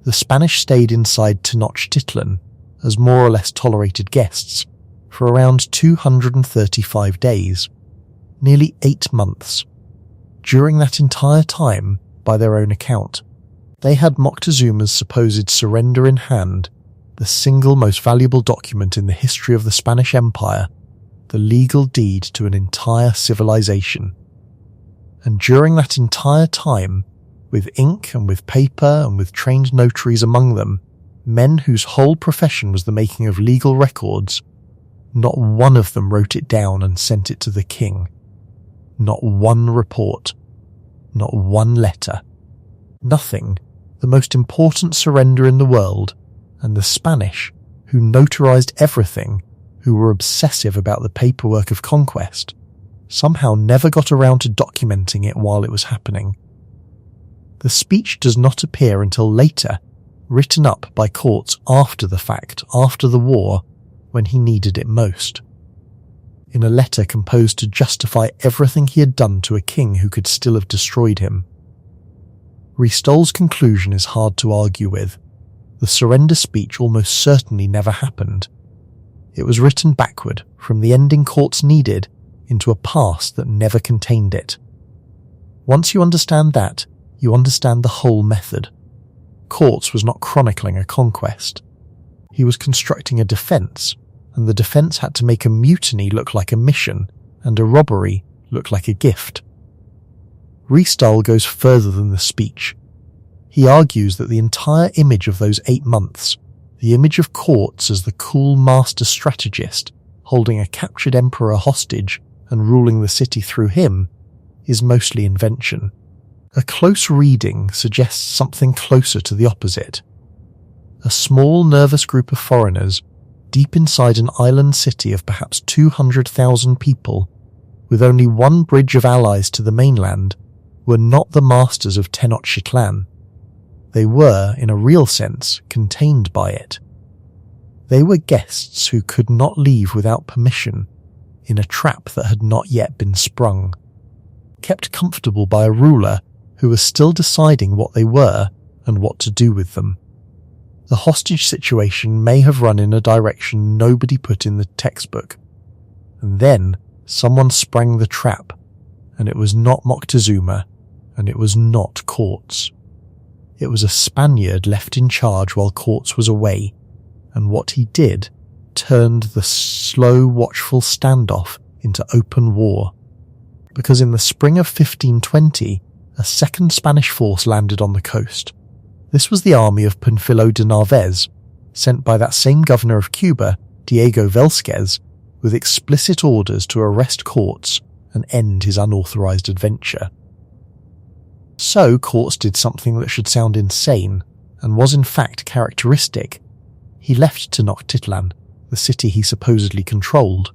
The Spanish stayed inside Tenochtitlan as more or less tolerated guests for around 235 days, nearly 8 months. During that entire time, by their own account, they had Moctezuma's supposed surrender in hand, the single most valuable document in the history of the Spanish Empire, the legal deed to an entire civilization. And during that entire time, with ink and with paper and with trained notaries among them, men whose whole profession was the making of legal records, not one of them wrote it down and sent it to the king. Not one report. Not one letter. Nothing. The most important surrender in the world, and the Spanish, who notarized everything, who were obsessive about the paperwork of conquest, somehow never got around to documenting it while it was happening. The speech does not appear until later, written up by Cortes after the fact, after the war, when he needed it most. In a letter composed to justify everything he had done to a king who could still have destroyed him. Restall's conclusion is hard to argue with. The surrender speech almost certainly never happened. It was written backward from the ending Cortes needed into a past that never contained it. Once you understand that, you understand the whole method. Cortes was not chronicling a conquest. He was constructing a defence, and the defence had to make a mutiny look like a mission, and a robbery look like a gift. Restall goes further than the speech. He argues that the entire image of those 8 months, the image of Cortes as the cool master strategist, holding a captured emperor hostage and ruling the city through him, is mostly invention. A close reading suggests something closer to the opposite. A small, nervous group of foreigners, deep inside an island city of perhaps 200,000 people, with only one bridge of allies to the mainland, were not the masters of Tenochtitlan. They were, in a real sense, contained by it. They were guests who could not leave without permission, in a trap that had not yet been sprung, kept comfortable by a ruler who was still deciding what they were and what to do with them. The hostage situation may have run in a direction nobody put in the textbook, and then someone sprang the trap, and it was not Moctezuma, and it was not Cortes. It was a Spaniard left in charge while Cortes was away, and what he did turned the slow, watchful standoff into open war. Because in the spring of 1520, a second Spanish force landed on the coast. This was the army of Pánfilo de Narváez, sent by that same governor of Cuba, Diego Velázquez, with explicit orders to arrest Cortes and end his unauthorized adventure. So Cortes did something that should sound insane, and was in fact characteristic. He left Tenochtitlan, the city he supposedly controlled,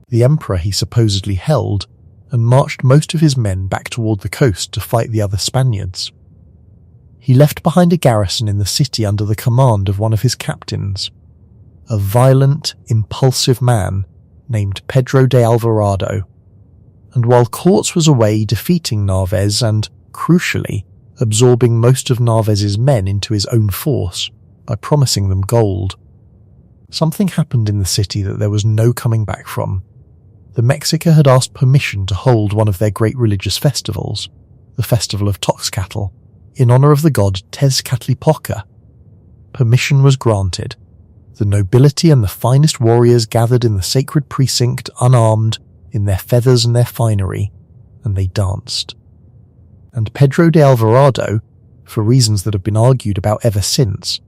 the emperor he supposedly held, and marched most of his men back toward the coast to fight the other Spaniards. He left behind a garrison in the city under the command of one of his captains, a violent, impulsive man named Pedro de Alvarado. And while Cortes was away defeating Narváez and, crucially, absorbing most of Narváez's men into his own force by promising them gold, something happened in the city that there was no coming back from. The Mexica had asked permission to hold one of their great religious festivals, the Festival of Tlaxcala, in honor of the god Tezcatlipoca. Permission was granted. The nobility and the finest warriors gathered in the sacred precinct unarmed, in their feathers and their finery, and they danced. And Pedro de Alvarado, for reasons that have been argued about ever since,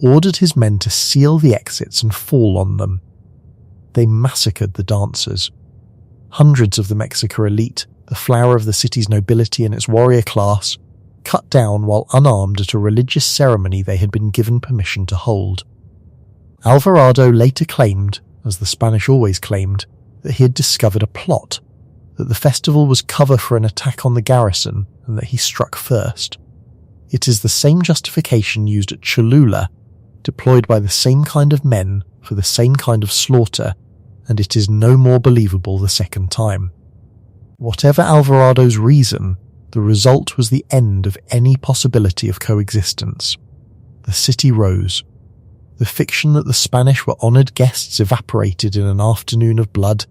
ordered his men to seal the exits and fall on them. They massacred the dancers. Hundreds of the Mexica elite, the flower of the city's nobility and its warrior class, cut down while unarmed at a religious ceremony they had been given permission to hold. Alvarado later claimed, as the Spanish always claimed, that he had discovered a plot, that the festival was cover for an attack on the garrison and that he struck first. It is the same justification used at Cholula, deployed by the same kind of men for the same kind of slaughter, and it is no more believable the second time. Whatever Alvarado's reason, the result was the end of any possibility of coexistence. The city rose. The fiction that the Spanish were honoured guests evaporated in an afternoon of blood,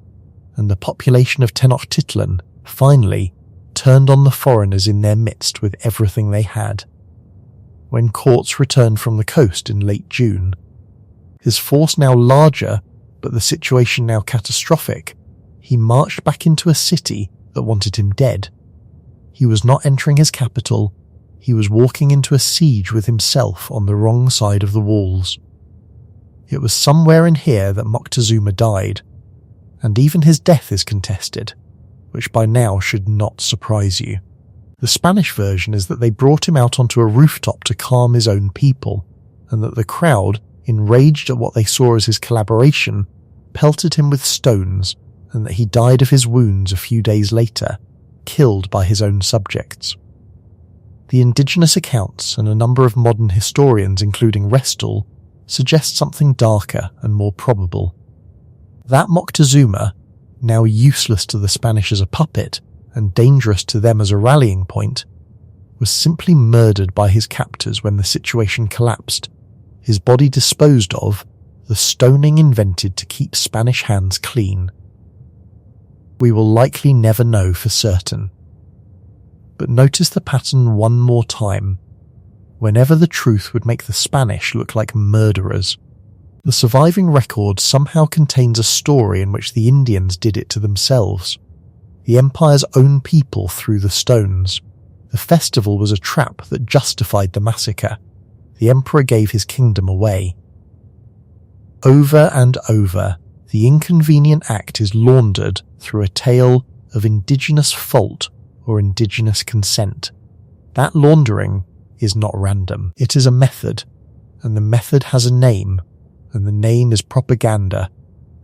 and the population of Tenochtitlan, finally, turned on the foreigners in their midst with everything they had. When Cortes returned from the coast in late June, his force now larger, but the situation now catastrophic, he marched back into a city that wanted him dead. He was not entering his capital, he was walking into a siege with himself on the wrong side of the walls. It was somewhere in here that Moctezuma died, and even his death is contested, which by now should not surprise you. The Spanish version is that they brought him out onto a rooftop to calm his own people, and that the crowd, enraged at what they saw as his collaboration, pelted him with stones, and that he died of his wounds a few days later, killed by his own subjects. The Indigenous accounts and a number of modern historians, including Restall, suggest something darker and more probable. That Moctezuma, now useless to the Spanish as a puppet and dangerous to them as a rallying point, was simply murdered by his captors when the situation collapsed, his body disposed of, the stoning invented to keep Spanish hands clean. We will likely never know for certain. But notice the pattern one more time. Whenever the truth would make the Spanish look like murderers, the surviving record somehow contains a story in which the Indians did it to themselves. The Empire's own people threw the stones. The festival was a trap that justified the massacre. The Emperor gave his kingdom away. Over and over, the inconvenient act is laundered through a tale of indigenous fault or indigenous consent. That laundering is not random. It is a method, and the method has a name, and the name is propaganda,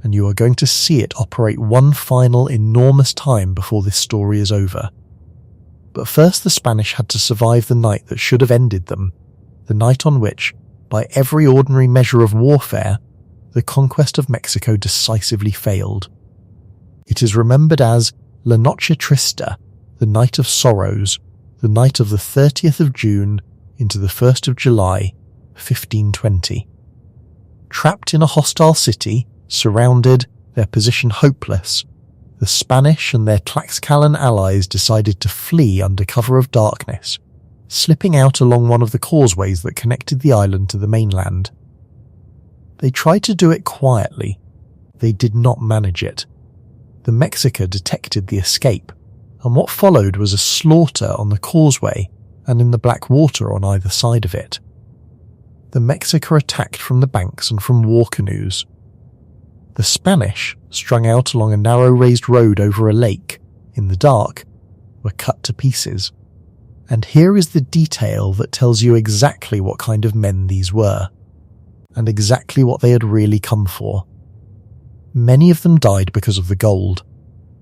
and you are going to see it operate one final enormous time before this story is over. But first the Spanish had to survive the night that should have ended them, the night on which, by every ordinary measure of warfare, the conquest of Mexico decisively failed. It is remembered as La Noche Trista, the Night of Sorrows, the night of the 30th of June into the 1st of July, 1520. Trapped in a hostile city, surrounded, their position hopeless, the Spanish and their Tlaxcalan allies decided to flee under cover of darkness, slipping out along one of the causeways that connected the island to the mainland. They tried to do it quietly. They did not manage it. The Mexica detected the escape, and what followed was a slaughter on the causeway and in the black water on either side of it. The Mexica attacked from the banks and from war canoes. The Spanish, strung out along a narrow raised road over a lake, in the dark, were cut to pieces. And here is the detail that tells you exactly what kind of men these were, and exactly what they had really come for. Many of them died because of the gold.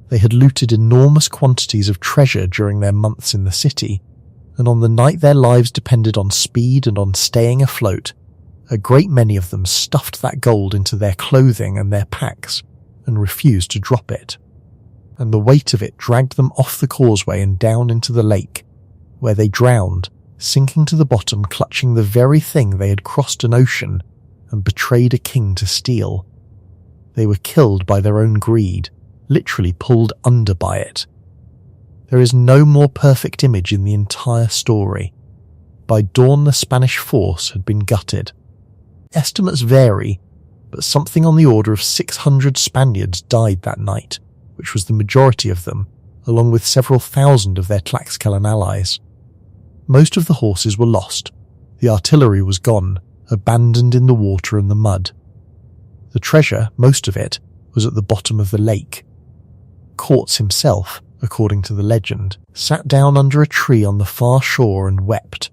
They had looted enormous quantities of treasure during their months in the city, and on the night their lives depended on speed and on staying afloat, a great many of them stuffed that gold into their clothing and their packs and refused to drop it. And the weight of it dragged them off the causeway and down into the lake, where they drowned, sinking to the bottom clutching the very thing they had crossed an ocean and betrayed a king to steal. They were killed by their own greed, literally pulled under by it. There is no more perfect image in the entire story. By dawn the Spanish force had been gutted. Estimates vary, but something on the order of 600 Spaniards died that night, which was the majority of them, along with several thousand of their Tlaxcalan allies. Most of the horses were lost. The artillery was gone, abandoned in the water and the mud. The treasure, most of it, was at the bottom of the lake. Cortes himself, according to the legend, sat down under a tree on the far shore and wept,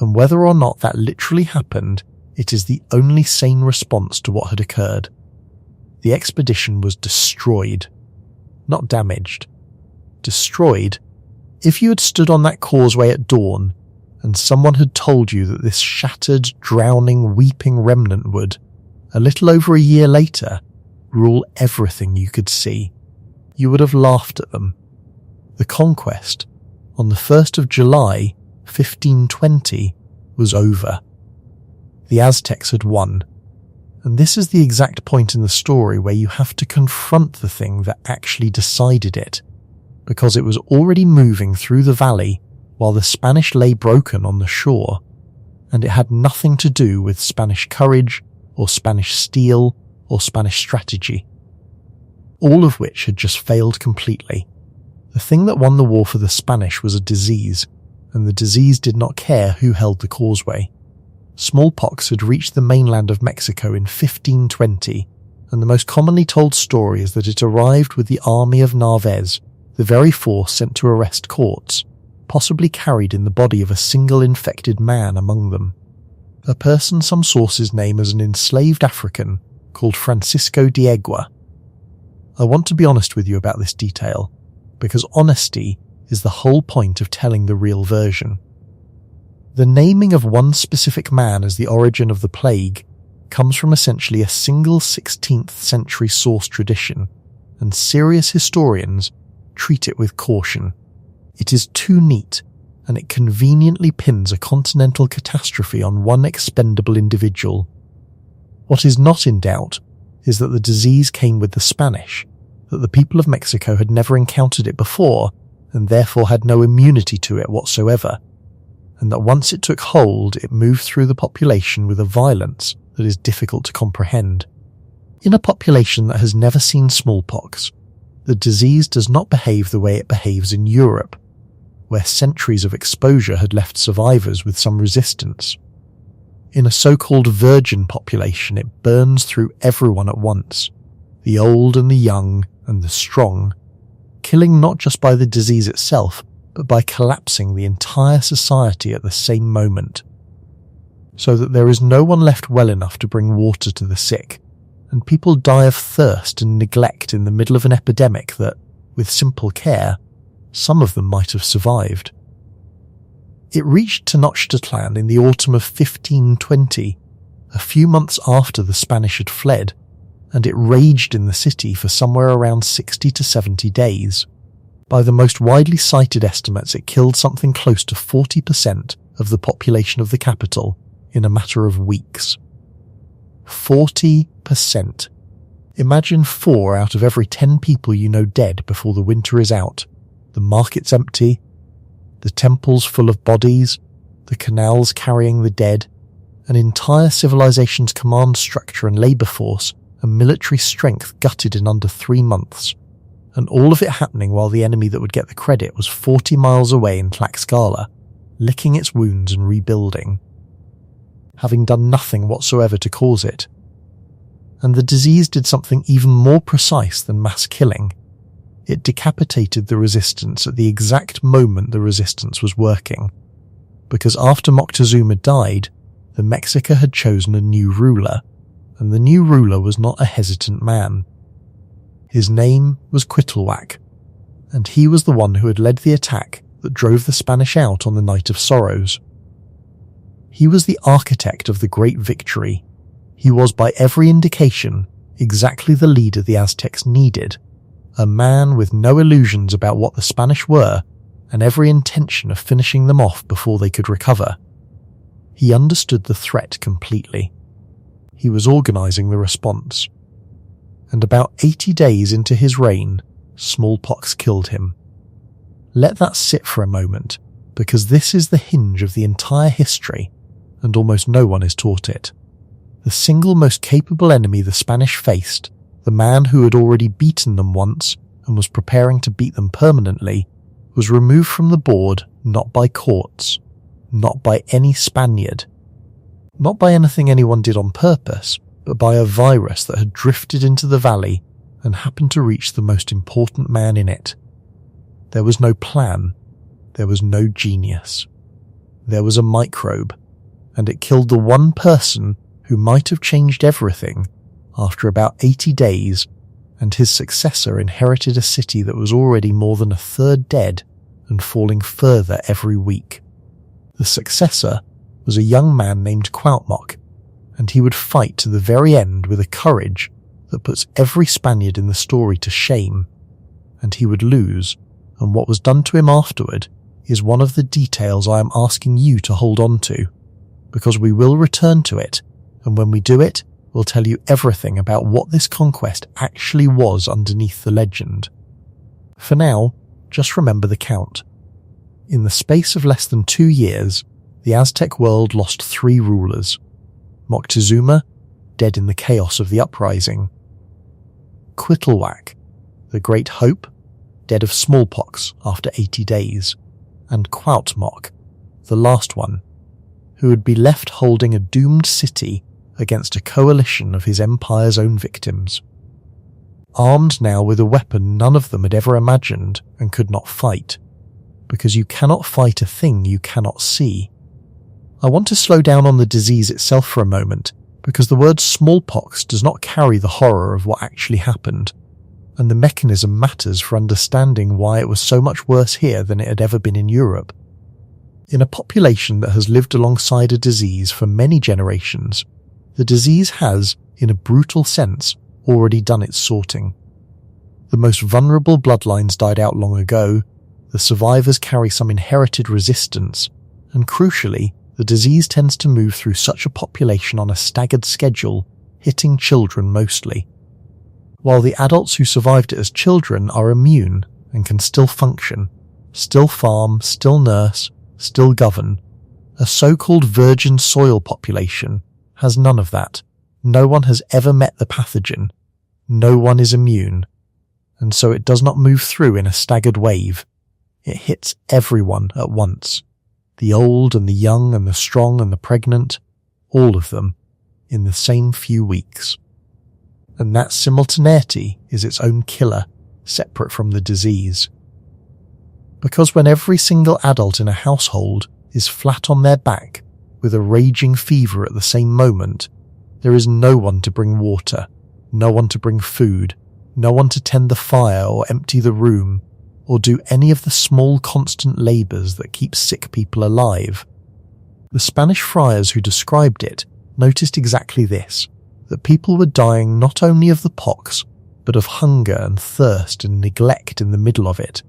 and whether or not that literally happened, it is the only sane response to what had occurred. The expedition was destroyed, not damaged. Destroyed. If you had stood on that causeway at dawn, and someone had told you that this shattered, drowning, weeping remnant would, a little over a year later, rule everything you could see, you would have laughed at them. The conquest, on the 1st of July, 1520, was over. The Aztecs had won, and this is the exact point in the story where you have to confront the thing that actually decided it, because it was already moving through the valley while the Spanish lay broken on the shore, and it had nothing to do with Spanish courage or Spanish steel or Spanish strategy, all of which had just failed completely. The thing that won the war for the Spanish was a disease, and the disease did not care who held the causeway. Smallpox had reached the mainland of Mexico in 1520, and the most commonly told story is that it arrived with the army of Narvaez, the very force sent to arrest Cortes, possibly carried in the body of a single infected man among them. A person some sources name as an enslaved African called Francisco de Egua. I want to be honest with you about this detail, because honesty is the whole point of telling the real version. The naming of one specific man as the origin of the plague comes from essentially a single 16th century source tradition, and serious historians treat it with caution. It is too neat, and it conveniently pins a continental catastrophe on one expendable individual. What is not in doubt is that the disease came with the Spanish, that the people of Mexico had never encountered it before, and therefore had no immunity to it whatsoever, and that once it took hold, it moved through the population with a violence that is difficult to comprehend. In a population that has never seen smallpox, the disease does not behave the way it behaves in Europe, where centuries of exposure had left survivors with some resistance. In a so-called virgin population, it burns through everyone at once, the old and the young and the strong, killing not just by the disease itself, but by collapsing the entire society at the same moment, so that there is no one left well enough to bring water to the sick, and people die of thirst and neglect in the middle of an epidemic that, with simple care, some of them might have survived. It reached Tenochtitlan in the autumn of 1520, a few months after the Spanish had fled, and it raged in the city for somewhere around 60 to 70 days. By the most widely cited estimates, it killed something close to 40% of the population of the capital in a matter of weeks. 40%. Imagine 4 out of every 10 people you know dead before the winter is out, the markets empty, the temples full of bodies, the canals carrying the dead, an entire civilization's command structure and labour force and military strength gutted in under 3 months. And all of it happening while the enemy that would get the credit was 40 miles away in Tlaxcala, licking its wounds and rebuilding, having done nothing whatsoever to cause it. And the disease did something even more precise than mass killing. It decapitated the resistance at the exact moment the resistance was working, because after Moctezuma died, the Mexica had chosen a new ruler, and the new ruler was not a hesitant man. His name was Cuauhtemoc, and he was the one who had led the attack that drove the Spanish out on the Night of Sorrows. He was the architect of the great victory. He was, by every indication, exactly the leader the Aztecs needed, a man with no illusions about what the Spanish were and every intention of finishing them off before they could recover. He understood the threat completely. He was organising the response. And about 80 days into his reign, smallpox killed him. Let that sit for a moment, because this is the hinge of the entire history, and almost no one is taught it. The single most capable enemy the Spanish faced, the man who had already beaten them once and was preparing to beat them permanently, was removed from the board not by Cortes, not by any Spaniard, not by anything anyone did on purpose, but by a virus that had drifted into the valley and happened to reach the most important man in it. There was no plan, there was no genius. There was a microbe, and it killed the one person who might have changed everything after about 80 days, and his successor inherited a city that was already more than a third dead and falling further every week. The successor was a young man named Cuauhtemoc, and he would fight to the very end with a courage that puts every Spaniard in the story to shame, and he would lose, and what was done to him afterward is one of the details I am asking you to hold on to, because we will return to it, and when we do it, we'll tell you everything about what this conquest actually was underneath the legend. For now, just remember the count. In the space of less than 2 years, the Aztec world lost 3 rulers. Moctezuma, dead in the chaos of the uprising. Cuauhtemoc, the Great Hope, dead of smallpox after 80 days. And Cuauhtemoc, the last one, who would be left holding a doomed city against a coalition of his empire's own victims. Armed now with a weapon none of them had ever imagined and could not fight, because you cannot fight a thing you cannot see. I want to slow down on the disease itself for a moment, because the word smallpox does not carry the horror of what actually happened, and the mechanism matters for understanding why it was so much worse here than it had ever been in Europe. In a population that has lived alongside a disease for many generations, the disease has, in a brutal sense, already done its sorting. The most vulnerable bloodlines died out long ago, the survivors carry some inherited resistance, and crucially, the disease tends to move through such a population on a staggered schedule, hitting children mostly. While the adults who survived it as children are immune and can still function, still farm, still nurse, still govern, a so-called virgin soil population has none of that. No one has ever met the pathogen. No one is immune. And so it does not move through in a staggered wave. It hits everyone at once. The old and the young and the strong and the pregnant, all of them, in the same few weeks. And that simultaneity is its own killer, separate from the disease. Because when every single adult in a household is flat on their back, with a raging fever at the same moment, there is no one to bring water, no one to bring food, no one to tend the fire or empty the room, or do any of the small constant labours that keep sick people alive. The Spanish friars who described it noticed exactly this, that people were dying not only of the pox, but of hunger and thirst and neglect in the middle of it,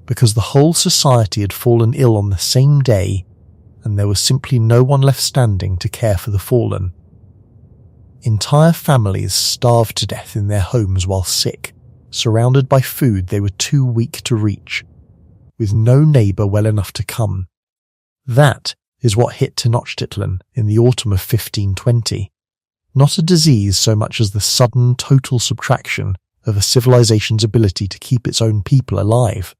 because the whole society had fallen ill on the same day, and there was simply no one left standing to care for the fallen. Entire families starved to death in their homes while sick, surrounded by food they were too weak to reach, with no neighbour well enough to come. That is what hit Tenochtitlan in the autumn of 1520. Not a disease so much as the sudden total subtraction of a civilization's ability to keep its own people alive.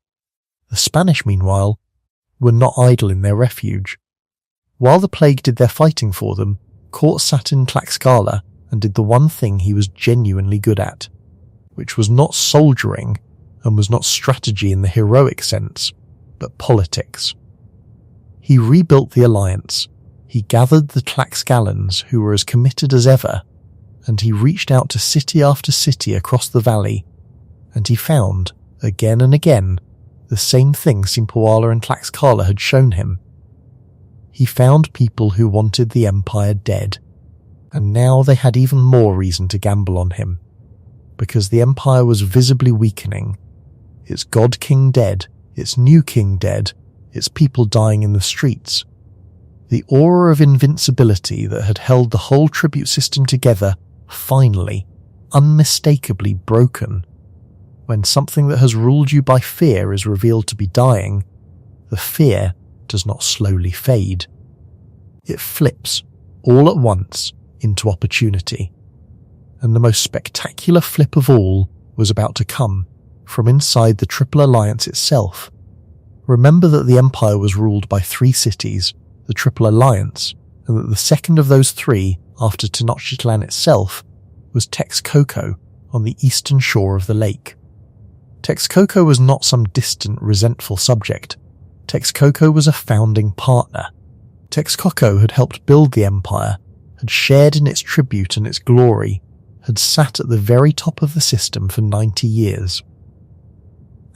The Spanish, meanwhile, were not idle in their refuge. While the plague did their fighting for them, Cortes sat in Tlaxcala and did the one thing he was genuinely good at, which was not soldiering and was not strategy in the heroic sense, but politics. He rebuilt the alliance, he gathered the Tlaxcalans who were as committed as ever, and he reached out to city after city across the valley, and he found, again and again, the same thing Simpoala and Tlaxcala had shown him. He found people who wanted the empire dead, and now they had even more reason to gamble on him, because the empire was visibly weakening, its god king dead, its new king dead, its people dying in the streets. The aura of invincibility that had held the whole tribute system together finally, unmistakably broken. When something that has ruled you by fear is revealed to be dying, the fear does not slowly fade. It flips, all at once, into opportunity. And the most spectacular flip of all was about to come, from inside the Triple Alliance itself. Remember that the Empire was ruled by 3 cities, the Triple Alliance, and that the second of those 3, after Tenochtitlan itself, was Texcoco on the eastern shore of the lake. Texcoco was not some distant, resentful subject. Texcoco was a founding partner. Texcoco had helped build the empire, had shared in its tribute and its glory, had sat at the very top of the system for 90 years.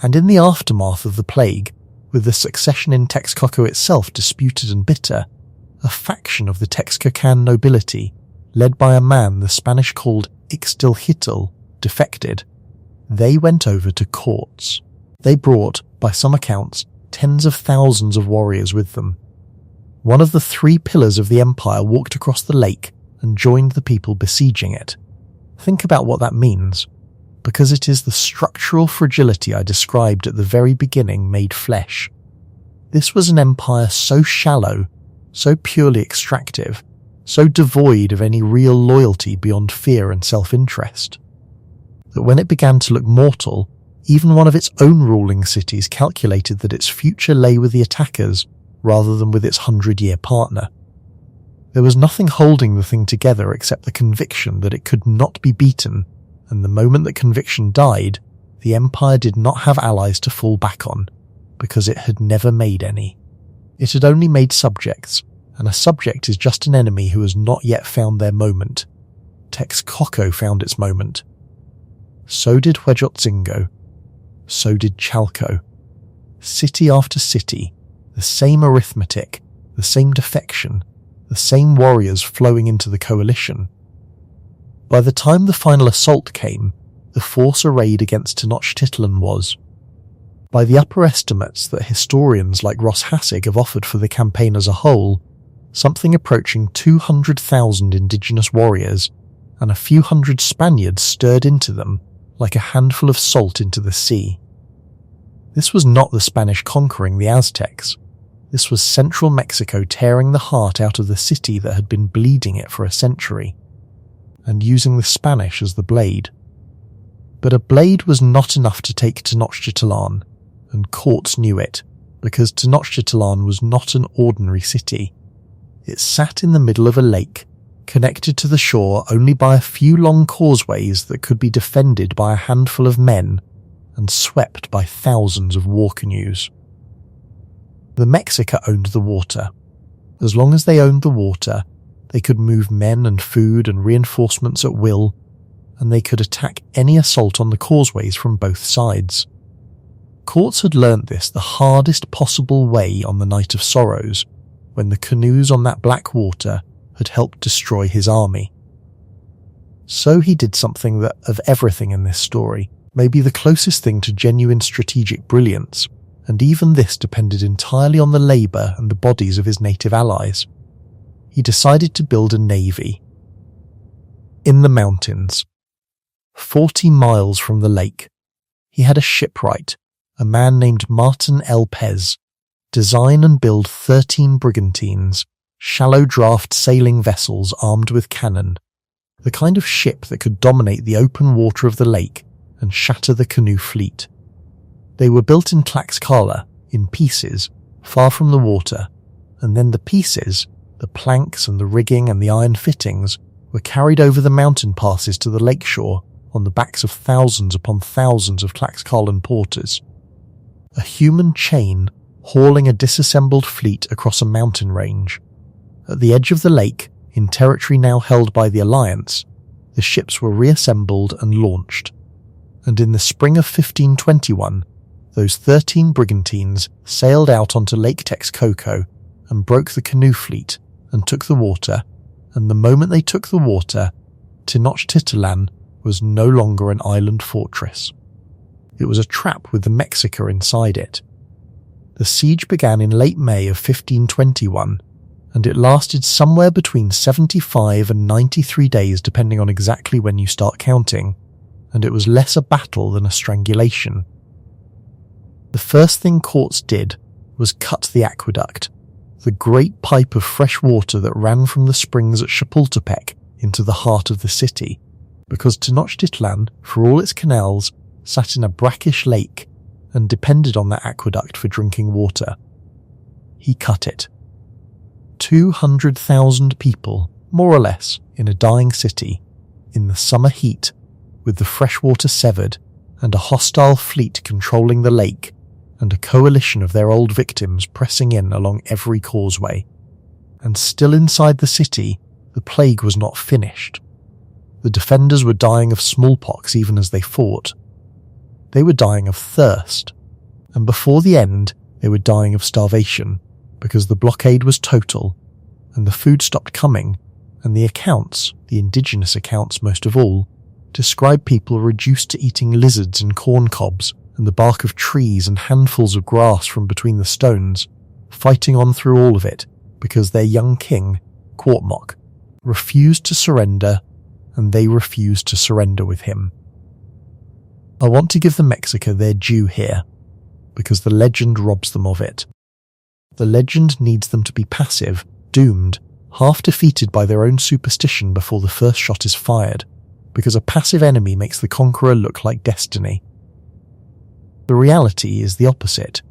And in the aftermath of the plague, with the succession in Texcoco itself disputed and bitter, a faction of the Texcocan nobility, led by a man the Spanish called Ixtlilxitl, defected. They went over to Cortes. They brought, by some accounts, tens of thousands of warriors with them. One of the three pillars of the empire walked across the lake and joined the people besieging it. Think about what that means, because it is the structural fragility I described at the very beginning made flesh. This was an empire so shallow, so purely extractive, so devoid of any real loyalty beyond fear and self-interest, that when it began to look mortal, even one of its own ruling cities calculated that its future lay with the attackers rather than with its 100-year partner. There was nothing holding the thing together except the conviction that it could not be beaten, and the moment that conviction died, the empire did not have allies to fall back on, because it had never made any. It had only made subjects, and a subject is just an enemy who has not yet found their moment. Texcoco found its moment. So did Huejotzingo. So did Chalco. City after city, the same arithmetic, the same defection, the same warriors flowing into the coalition. By the time the final assault came, the force arrayed against Tenochtitlan was, by the upper estimates that historians like Ross Hassig have offered for the campaign as a whole, something approaching 200,000 indigenous warriors and a few hundred Spaniards stirred into them like a handful of salt into the sea. This was not the Spanish conquering the Aztecs. This was central Mexico tearing the heart out of the city that had been bleeding it for a century, and using the Spanish as the blade. But a blade was not enough to take Tenochtitlan, and Cortes knew it, because Tenochtitlan was not an ordinary city. It sat in the middle of a lake, connected to the shore only by a few long causeways that could be defended by a handful of men, and swept by thousands of war canoes. The Mexica owned the water. As long as they owned the water, they could move men and food and reinforcements at will, and they could attack any assault on the causeways from both sides. Cortes had learnt this the hardest possible way on the Night of Sorrows, when the canoes on that black water had helped destroy his army. So he did something that, of everything in this story, may be the closest thing to genuine strategic brilliance, and even this depended entirely on the labour and the bodies of his native allies. He decided to build a navy. In the mountains, 40 miles from the lake, he had a shipwright, a man named Martin L. Pez, design and build 13 brigantines, shallow draft sailing vessels armed with cannon, the kind of ship that could dominate the open water of the lake and shatter the canoe fleet. They were built in Tlaxcala, in pieces, far from the water, and then the pieces, the planks and the rigging and the iron fittings, were carried over the mountain passes to the lakeshore on the backs of thousands upon thousands of Tlaxcalan porters. A human chain hauling a disassembled fleet across a mountain range. At the edge of the lake, in territory now held by the Alliance, the ships were reassembled and launched, and in the spring of 1521, those 13 brigantines sailed out onto Lake Texcoco and broke the canoe fleet and took the water, and the moment they took the water, Tenochtitlan was no longer an island fortress. It was a trap with the Mexica inside it. The siege began in late May of 1521, and it lasted somewhere between 75 and 93 days depending on exactly when you start counting, and it was less a battle than a strangulation. The first thing Cortes did was cut the aqueduct, the great pipe of fresh water that ran from the springs at Chapultepec into the heart of the city, because Tenochtitlan, for all its canals, sat in a brackish lake and depended on that aqueduct for drinking water. He cut it. 200,000 people, more or less, in a dying city, in the summer heat, with the freshwater severed, and a hostile fleet controlling the lake, and a coalition of their old victims pressing in along every causeway. And still inside the city, the plague was not finished. The defenders were dying of smallpox even as they fought. They were dying of thirst, and before the end, They were dying of starvation because the blockade was total and the food stopped coming, and the accounts, the indigenous accounts most of all, describe people reduced to eating lizards and corn cobs and the bark of trees and handfuls of grass from between the stones, fighting on through all of it because their young king, Cuauhtemoc, refused to surrender, and they refused to surrender with him. I want to give the Mexica their due here, because the legend robs them of it. The legend needs them to be passive, doomed, half defeated by their own superstition before the first shot is fired, because a passive enemy makes the conqueror look like destiny. The reality is the opposite.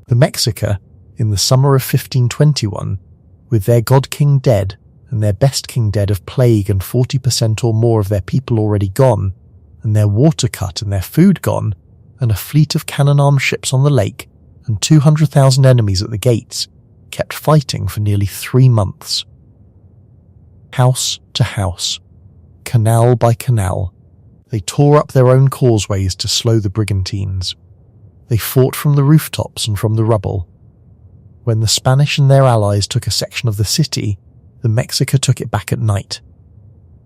The Mexica, in the summer of 1521, with their god-king dead and their best king dead of plague and 40% or more of their people already gone, and their water cut and their food gone, and a fleet of cannon-armed ships on the lake, and 200,000 enemies at the gates, kept fighting for nearly 3 months. House to house, canal by canal, they tore up their own causeways to slow the brigantines. They fought from the rooftops and from the rubble. When the Spanish and their allies took a section of the city, the Mexica took it back at night.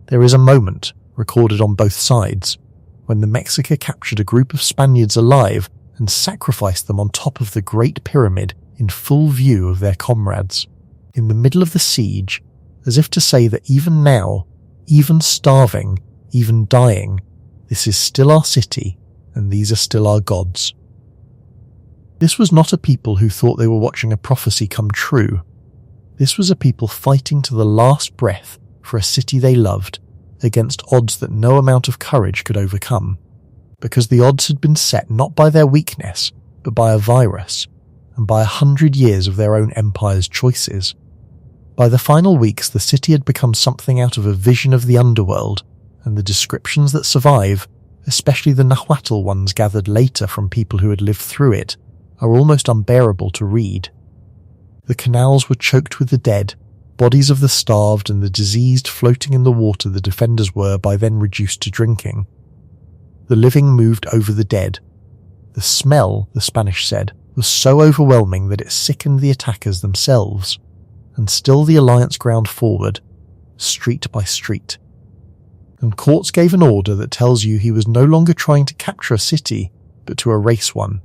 There is a moment, recorded on both sides, when the Mexica captured a group of Spaniards alive and sacrificed them on top of the Great Pyramid in full view of their comrades, in the middle of the siege, as if to say that even now, even starving, even dying, this is still our city, and these are still our gods. This was not a people who thought they were watching a prophecy come true. This was a people fighting to the last breath for a city they loved, against odds that no amount of courage could overcome, because the odds had been set not by their weakness, but by a virus, and by 100 years of their own empire's choices. By the final weeks, the city had become something out of a vision of the underworld, and the descriptions that survive, especially the Nahuatl ones gathered later from people who had lived through it, are almost unbearable to read. The canals were choked with the dead, bodies of the starved and the diseased floating in the water the defenders were by then reduced to drinking. The living moved over the dead. The smell, the Spanish said, was so overwhelming that it sickened the attackers themselves, and still the alliance ground forward, street by street. And Cortes gave an order that tells you he was no longer trying to capture a city, but to erase one.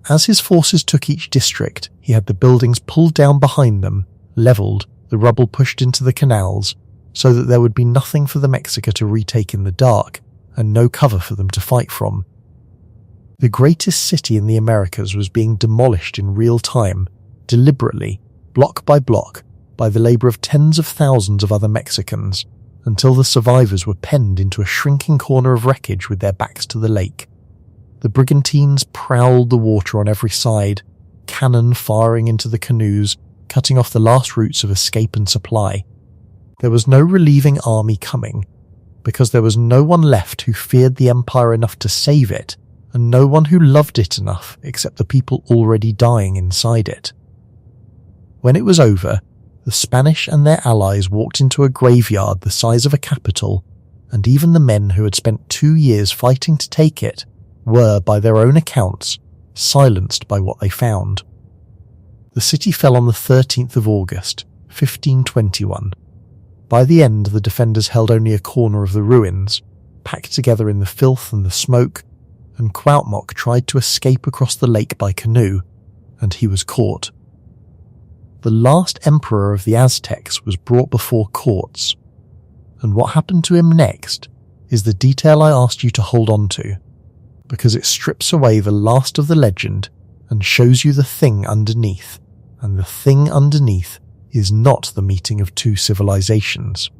As his forces took each district, he had the buildings pulled down behind them, levelled, the rubble pushed into the canals, so that there would be nothing for the Mexica to retake in the dark, and no cover for them to fight from. The greatest city in the Americas was being demolished in real time, deliberately, block by block, by the labour of tens of thousands of other Mexicans, until the survivors were penned into a shrinking corner of wreckage with their backs to the lake. The brigantines prowled the water on every side, cannon firing into the canoes, cutting off the last routes of escape and supply. There was no relieving army coming, because there was no one left who feared the empire enough to save it, and no one who loved it enough except the people already dying inside it. When it was over, the Spanish and their allies walked into a graveyard the size of a capital, and even the men who had spent 2 years fighting to take it were, by their own accounts, silenced by what they found. The city fell on the 13th of August, 1521. By the end, the defenders held only a corner of the ruins, packed together in the filth and the smoke, and Cuauhtemoc tried to escape across the lake by canoe, and he was caught. The last emperor of the Aztecs was brought before Cortes, and what happened to him next is the detail I asked you to hold on to, because it strips away the last of the legend and shows you the thing underneath, and the thing underneath is not the meeting of two civilizations.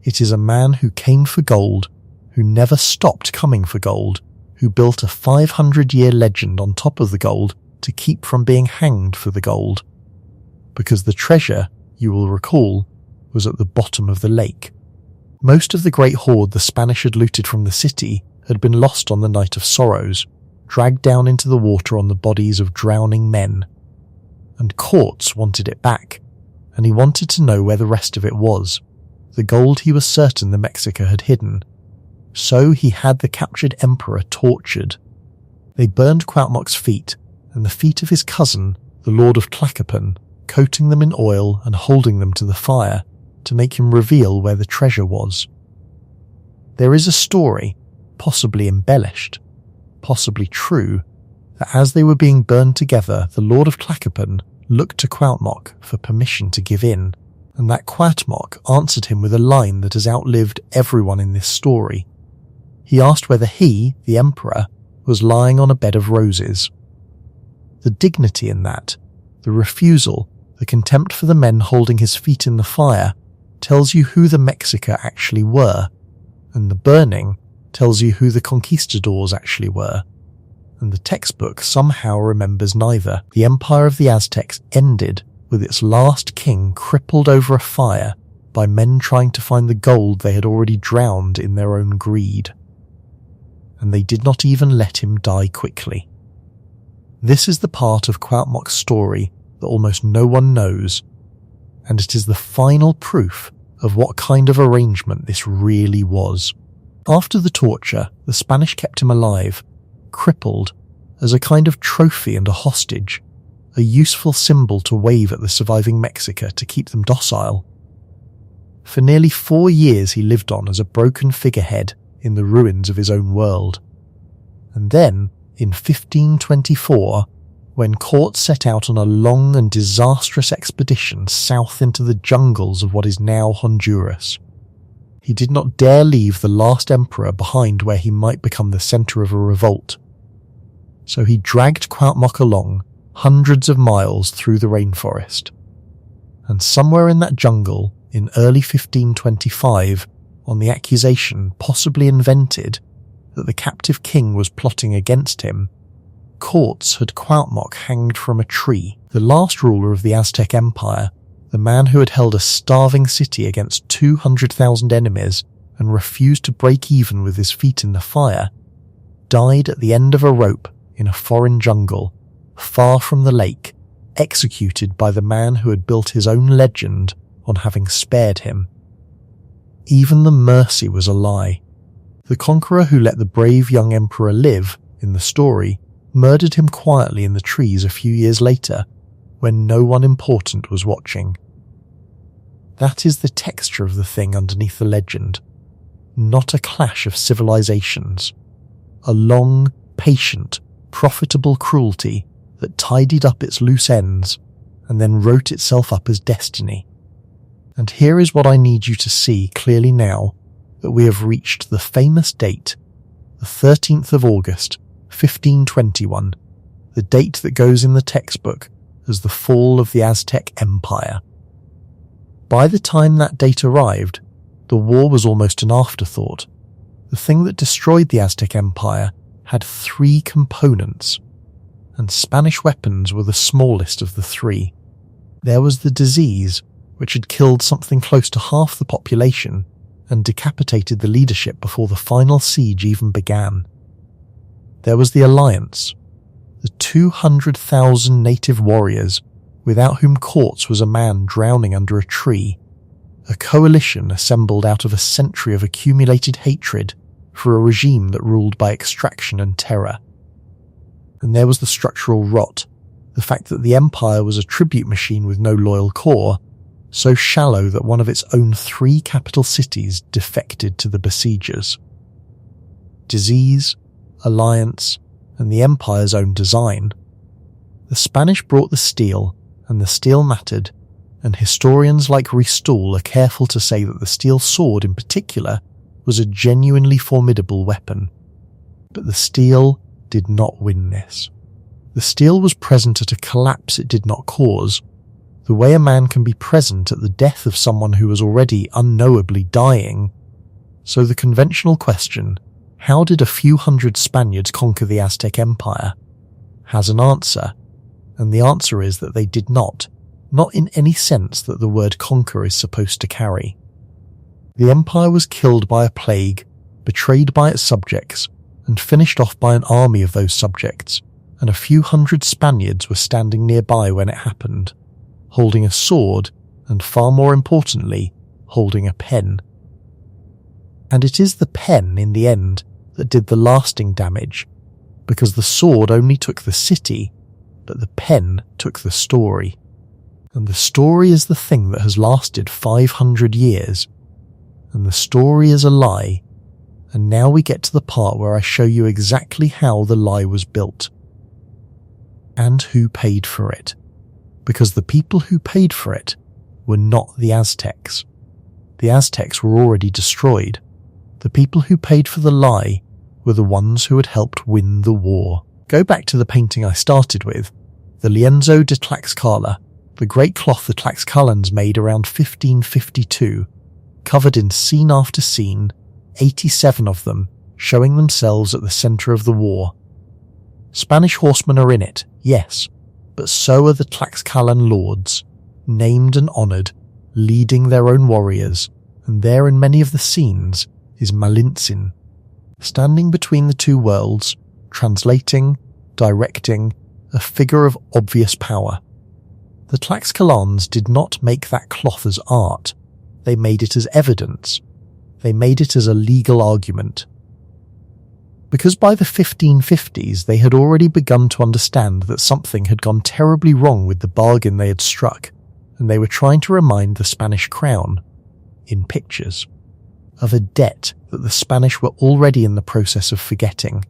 It is a man who came for gold, who never stopped coming for gold, who built a 500-year legend on top of the gold to keep from being hanged for the gold. Because the treasure, you will recall, was at the bottom of the lake. Most of the great hoard the Spanish had looted from the city had been lost on the Night of Sorrows, dragged down into the water on the bodies of drowning men. And Cortes wanted it back, and he wanted to know where the rest of it was, the gold he was certain the Mexica had hidden. So he had the captured emperor tortured. They burned Cuauhtemoc's feet, and the feet of his cousin, the Lord of Tlaxcala, coating them in oil and holding them to the fire to make him reveal where the treasure was. There is a story, possibly embellished, possibly true, that as they were being burned together, the Lord of Tlaxcala looked to Cuauhtemoc for permission to give in, and that Cuauhtemoc answered him with a line that has outlived everyone in this story. He asked whether he, the emperor, was lying on a bed of roses. The dignity in that, the refusal, the contempt for the men holding his feet in the fire, tells you who the Mexica actually were, and the burning tells you who the conquistadors actually were. And the textbook somehow remembers neither. The empire of the Aztecs ended with its last king crippled over a fire by men trying to find the gold they had already drowned in their own greed. And they did not even let him die quickly. This is the part of Cuauhtemoc's story that almost no one knows, and it is the final proof of what kind of arrangement this really was. After the torture, the Spanish kept him alive, crippled, as a kind of trophy and a hostage, a useful symbol to wave at the surviving Mexica to keep them docile. For nearly 4 years he lived on as a broken figurehead in the ruins of his own world. And then, in 1524, when Cortes set out on a long and disastrous expedition south into the jungles of what is now Honduras, he did not dare leave the last emperor behind where he might become the centre of a revolt. So he dragged Cuauhtemoc along hundreds of miles through the rainforest. And somewhere in that jungle, in early 1525, on the accusation, possibly invented, that the captive king was plotting against him, Cortes had Cuauhtemoc hanged from a tree, the last ruler of the Aztec Empire, the man who had held a starving city against 200,000 enemies and refused to break even with his feet in the fire, died at the end of a rope in a foreign jungle, far from the lake, executed by the man who had built his own legend on having spared him. Even the mercy was a lie. The conqueror who let the brave young emperor live, in the story, murdered him quietly in the trees a few years later, when no one important was watching. That is the texture of the thing underneath the legend. Not a clash of civilizations. A long, patient, profitable cruelty that tidied up its loose ends and then wrote itself up as destiny. And here is what I need you to see clearly now, that we have reached the famous date, the 13th of August, 1521, the date that goes in the textbook as the fall of the Aztec Empire. By the time that date arrived, the war was almost an afterthought. The thing that destroyed the Aztec Empire had 3 components, and Spanish weapons were the smallest of the 3. There was the disease, which had killed something close to half the population and decapitated the leadership before the final siege even began. There was the alliance, the 200,000 native warriors, without whom Cortes was a man drowning under a tree, a coalition assembled out of a century of accumulated hatred for a regime that ruled by extraction and terror. And there was the structural rot, the fact that the empire was a tribute machine with no loyal core, so shallow that one of its own 3 capital cities defected to the besiegers. Disease, alliance, and the empire's own design. The Spanish brought the steel, and the steel mattered, and historians like Restall are careful to say that the steel sword in particular was a genuinely formidable weapon. But the steel did not win this. The steel was present at a collapse it did not cause, the way a man can be present at the death of someone who was already unknowably dying. So the conventional question, how did a few hundred Spaniards conquer the Aztec Empire, has an answer, and the answer is that they did not in any sense that the word conquer is supposed to carry. The empire was killed by a plague, betrayed by its subjects, and finished off by an army of those subjects, and a few hundred Spaniards were standing nearby when it happened, holding a sword, and far more importantly, holding a pen. And it is the pen, in the end, that did the lasting damage, because the sword only took the city, but the pen took the story. And the story is the thing that has lasted 500 years. And the story is a lie. And now we get to the part where I show you exactly how the lie was built. And who paid for it. Because the people who paid for it were not the Aztecs. The Aztecs were already destroyed. The people who paid for the lie were the ones who had helped win the war. Go back to the painting I started with, the Lienzo de Tlaxcala, the great cloth the Tlaxcalans made around 1552, covered in scene after scene, 87 of them, showing themselves at the centre of the war. Spanish horsemen are in it, yes, but so are the Tlaxcalan lords, named and honoured, leading their own warriors, and there in many of the scenes is Malinche, standing between the two worlds, translating, directing, a figure of obvious power. The Tlaxcalans did not make that cloth as art, they made it as evidence, they made it as a legal argument. Because by the 1550s they had already begun to understand that something had gone terribly wrong with the bargain they had struck, and they were trying to remind the Spanish crown, in pictures, of a debt that the Spanish were already in the process of forgetting.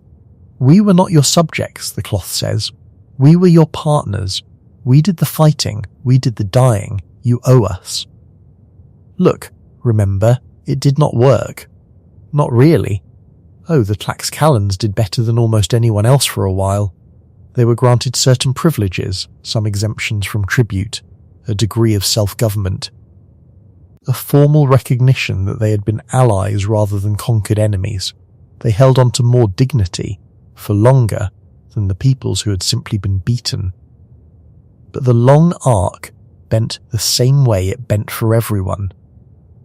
We were not your subjects, the cloth says. We were your partners. We did the fighting. We did the dying. You owe us. Look, remember, it did not work. Not really. Oh, the Tlaxcalans did better than almost anyone else for a while. They were granted certain privileges, some exemptions from tribute, a degree of self-government, a formal recognition that they had been allies rather than conquered enemies. They held on to more dignity, for longer, than the peoples who had simply been beaten. But the long arc bent the same way it bent for everyone.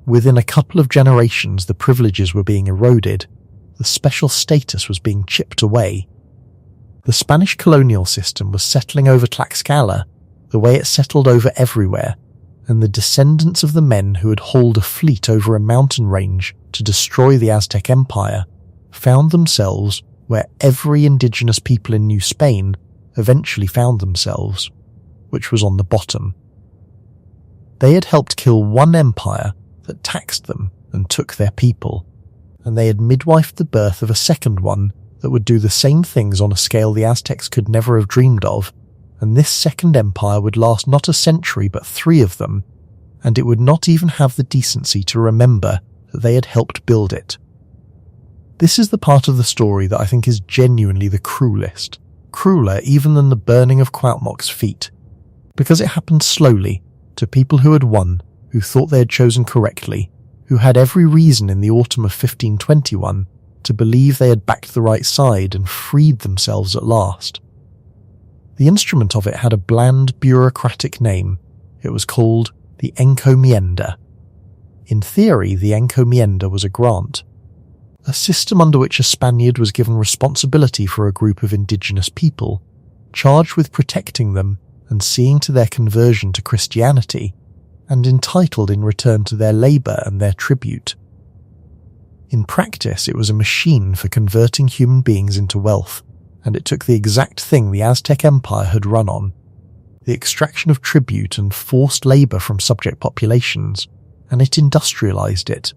Within a couple of generations the privileges were being eroded, the special status was being chipped away. The Spanish colonial system was settling over Tlaxcala the way it settled over everywhere, and the descendants of the men who had hauled a fleet over a mountain range to destroy the Aztec Empire found themselves where every indigenous people in New Spain eventually found themselves, which was on the bottom. They had helped kill one empire that taxed them and took their people, and they had midwifed the birth of a second one that would do the same things on a scale the Aztecs could never have dreamed of, and this second empire would last not a century but 3 of them, and it would not even have the decency to remember that they had helped build it. This is the part of the story that I think is genuinely the cruelest, crueler even than the burning of Cuauhtemoc's feet, because it happened slowly, to people who had won, who thought they had chosen correctly, who had every reason in the autumn of 1521 to believe they had backed the right side and freed themselves at last. The instrument of it had a bland, bureaucratic name. It was called the encomienda. In theory, the encomienda was a grant, a system under which a Spaniard was given responsibility for a group of indigenous people, charged with protecting them and seeing to their conversion to Christianity, and entitled in return to their labour and their tribute. In practice, it was a machine for converting human beings into wealth, and it took the exact thing the Aztec Empire had run on, the extraction of tribute and forced labour from subject populations, and it industrialised it.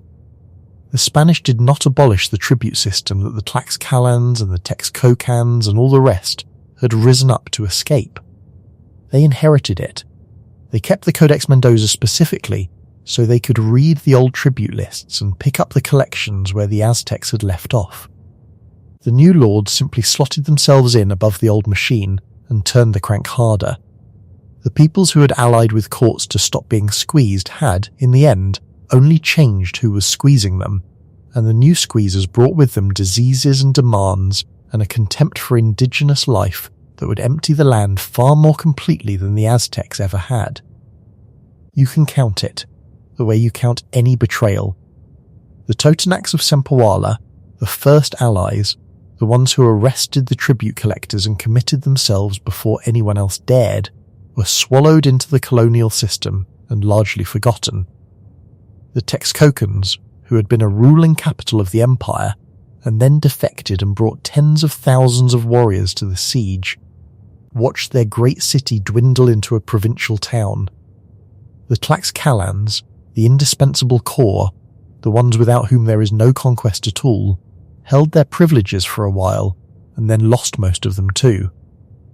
The Spanish did not abolish the tribute system that the Tlaxcalans and the Texcocans and all the rest had risen up to escape. They inherited it. They kept the Codex Mendoza specifically so they could read the old tribute lists and pick up the collections where the Aztecs had left off. The new lords simply slotted themselves in above the old machine and turned the crank harder. The peoples who had allied with courts to stop being squeezed had, in the end, only changed who was squeezing them, and the new squeezers brought with them diseases and demands and a contempt for indigenous life that would empty the land far more completely than the Aztecs ever had. You can count it, the way you count any betrayal. The Totonacs of Zempoala, the first allies, the ones who arrested the tribute collectors and committed themselves before anyone else dared, were swallowed into the colonial system and largely forgotten. The Texcocans, who had been a ruling capital of the empire, and then defected and brought tens of thousands of warriors to the siege, watched their great city dwindle into a provincial town. The Tlaxcalans, the indispensable core, the ones without whom there is no conquest at all, held their privileges for a while, and then lost most of them too.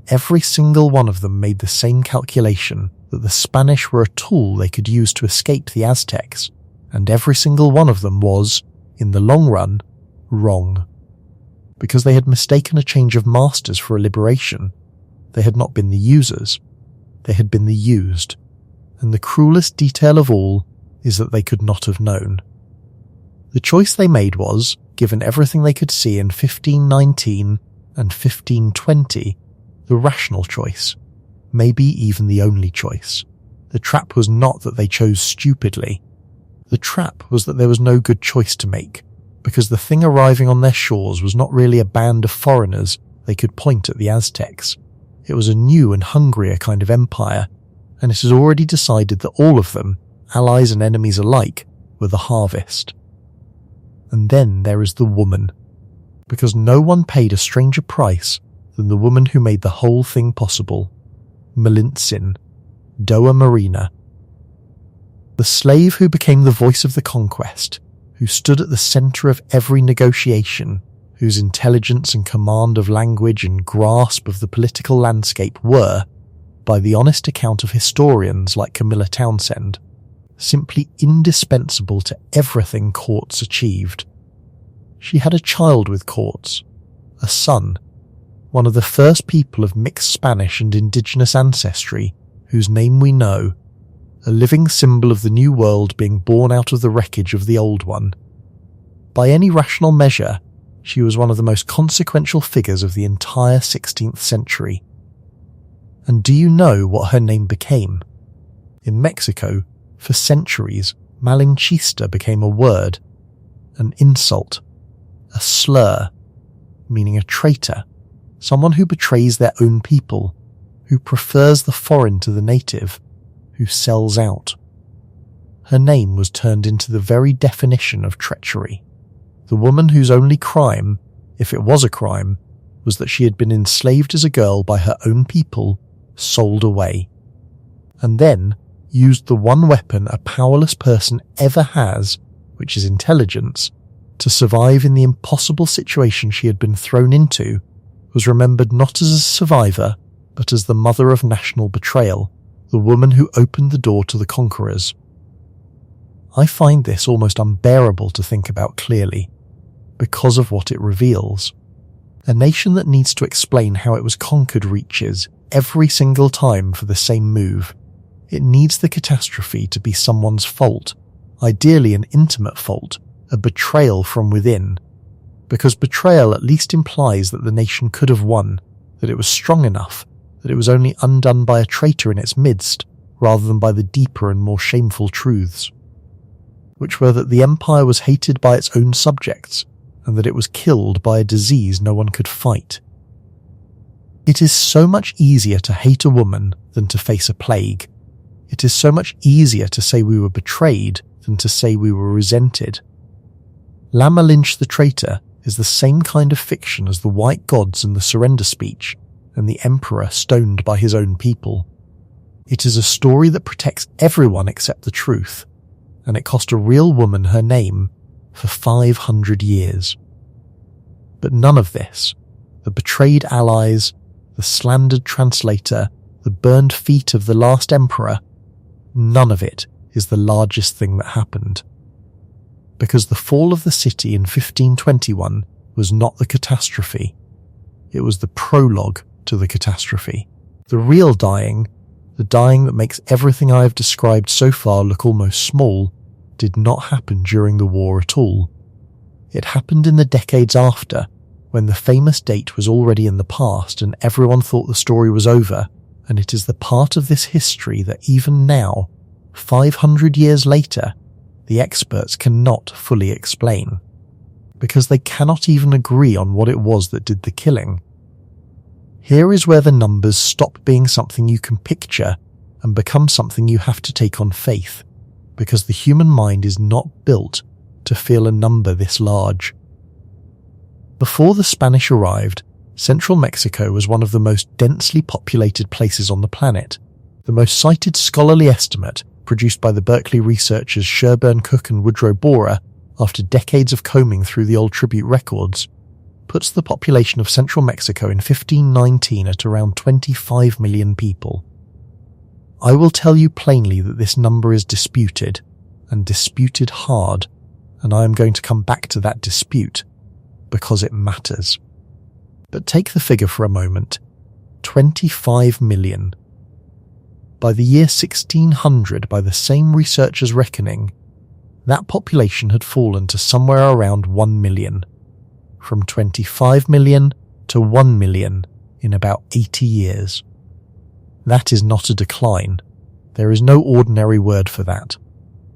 Every single one of them made the same calculation that the Spanish were a tool they could use to escape the Aztecs, and every single one of them was, in the long run, wrong. Because they had mistaken a change of masters for a liberation. They had not been the users, they had been the used, and the cruelest detail of all is that they could not have known. The choice they made was, given everything they could see in 1519 and 1520, the rational choice, maybe even the only choice. The trap was not that they chose stupidly. The trap was that there was no good choice to make, because the thing arriving on their shores was not really a band of foreigners they could point at the Aztecs. It was a new and hungrier kind of empire, and it is already decided that all of them, allies and enemies alike, were the harvest. And then there is the woman, because no one paid a stranger price than the woman who made the whole thing possible, Malinche, Doa Marina. The slave who became the voice of the conquest, who stood at the centre of every negotiation, whose intelligence and command of language and grasp of the political landscape were, by the honest account of historians like Camilla Townsend, simply indispensable to everything Cortes achieved. She had a child with Cortes, a son, one of the first people of mixed Spanish and Indigenous ancestry whose name we know, a living symbol of the new world being born out of the wreckage of the old one. By any rational measure, she was one of the most consequential figures of the entire 16th century. And do you know what her name became? In Mexico, for centuries, Malinchista became a word, an insult, a slur, meaning a traitor, someone who betrays their own people, who prefers the foreign to the native, who sells out. Her name was turned into the very definition of treachery. The woman whose only crime, if it was a crime, was that she had been enslaved as a girl by her own people, sold away, and then used the one weapon a powerless person ever has, which is intelligence, to survive in the impossible situation she had been thrown into, was remembered not as a survivor, but as the mother of national betrayal, the woman who opened the door to the conquerors. I find this almost unbearable to think about clearly, because of what it reveals. A nation that needs to explain how it was conquered reaches, every single time for the same move. It needs the catastrophe to be someone's fault, ideally an intimate fault, a betrayal from within, because betrayal at least implies that the nation could have won, that it was strong enough, that it was only undone by a traitor in its midst, rather than by the deeper and more shameful truths, which were that the empire was hated by its own subjects, and that it was killed by a disease no one could fight. It is so much easier to hate a woman than to face a plague. It is so much easier to say we were betrayed than to say we were resented. La Malinche the traitor is the same kind of fiction as the white gods and the surrender speech, and the emperor stoned by his own people. It is a story that protects everyone except the truth, and it cost a real woman her name for 500 years. But none of this, the betrayed allies, the slandered translator, the burned feet of the last emperor, none of it is the largest thing that happened. Because the fall of the city in 1521 was not the catastrophe. It was the prologue to the catastrophe. The real dying, the dying that makes everything I have described so far look almost small, did not happen during the war at all. It happened in the decades after, when the famous date was already in the past and everyone thought the story was over, and it is the part of this history that even now, 500 years later, the experts cannot fully explain, because they cannot even agree on what it was that did the killing. Here is where the numbers stop being something you can picture and become something you have to take on faith, because the human mind is not built to feel a number this large. Before the Spanish arrived, Central Mexico was one of the most densely populated places on the planet. The most cited scholarly estimate, produced by the Berkeley researchers Sherburne Cook and Woodrow Borer after decades of combing through the old tribute records, puts the population of central Mexico in 1519 at around 25 million people. I will tell you plainly that this number is disputed, and disputed hard, and I am going to come back to that dispute, because it matters. But take the figure for a moment. 25 million. By the year 1600, by the same researchers' reckoning, that population had fallen to somewhere around 1 million. From 25 million to 1 million in about 80 years. That is not a decline. There is no ordinary word for that.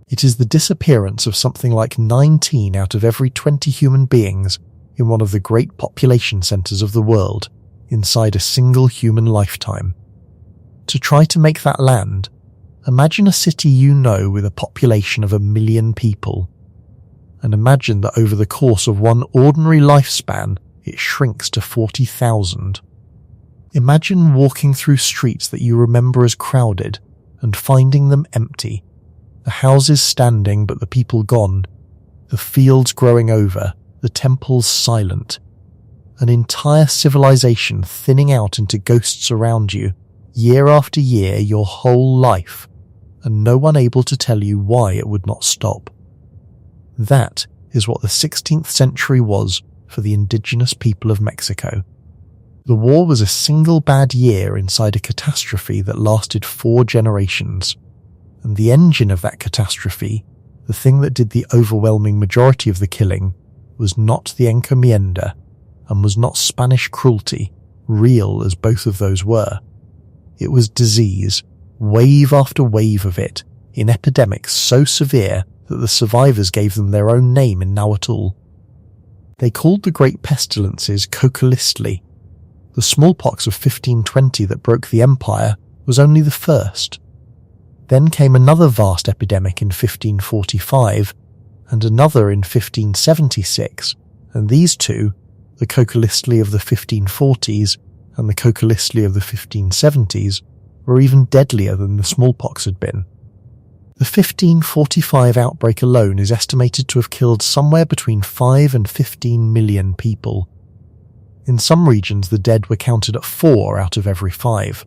It is the disappearance of something like 19 out of every 20 human beings in one of the great population centres of the world inside a single human lifetime. To try to make that land, imagine a city you know with a population of 1 million people. And imagine that over the course of one ordinary lifespan, it shrinks to 40,000. Imagine walking through streets that you remember as crowded and finding them empty, the houses standing but the people gone, the fields growing over, the temples silent, an entire civilization thinning out into ghosts around you, year after year, your whole life, and no one able to tell you why it would not stop. That is what the 16th century was for the indigenous people of Mexico. The war was a single bad year inside a catastrophe that lasted 4 generations, and the engine of that catastrophe, the thing that did the overwhelming majority of the killing, was not the encomienda, and was not Spanish cruelty, real as both of those were. It was disease, wave after wave of it, in epidemics so severe that the survivors gave them their own name in Nahuatl. They called the great pestilences Cocoliztli. The smallpox of 1520 that broke the empire was only the first. Then came another vast epidemic in 1545, and another in 1576, and these two, the Cocoliztli of the 1540s and the Cocoliztli of the 1570s, were even deadlier than the smallpox had been. The 1545 outbreak alone is estimated to have killed somewhere between 5 and 15 million people. In some regions the dead were counted at 4 out of every 5.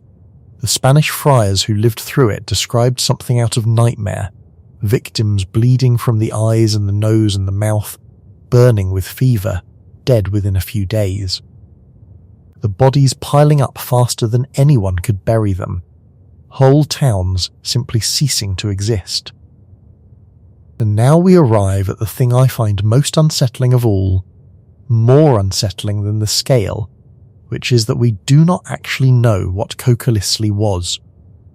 The Spanish friars who lived through it described something out of nightmare, victims bleeding from the eyes and the nose and the mouth, burning with fever, dead within a few days. The bodies piling up faster than anyone could bury them, whole towns simply ceasing to exist. And now we arrive at the thing I find most unsettling of all, more unsettling than the scale, which is that we do not actually know what Cocoliztli was.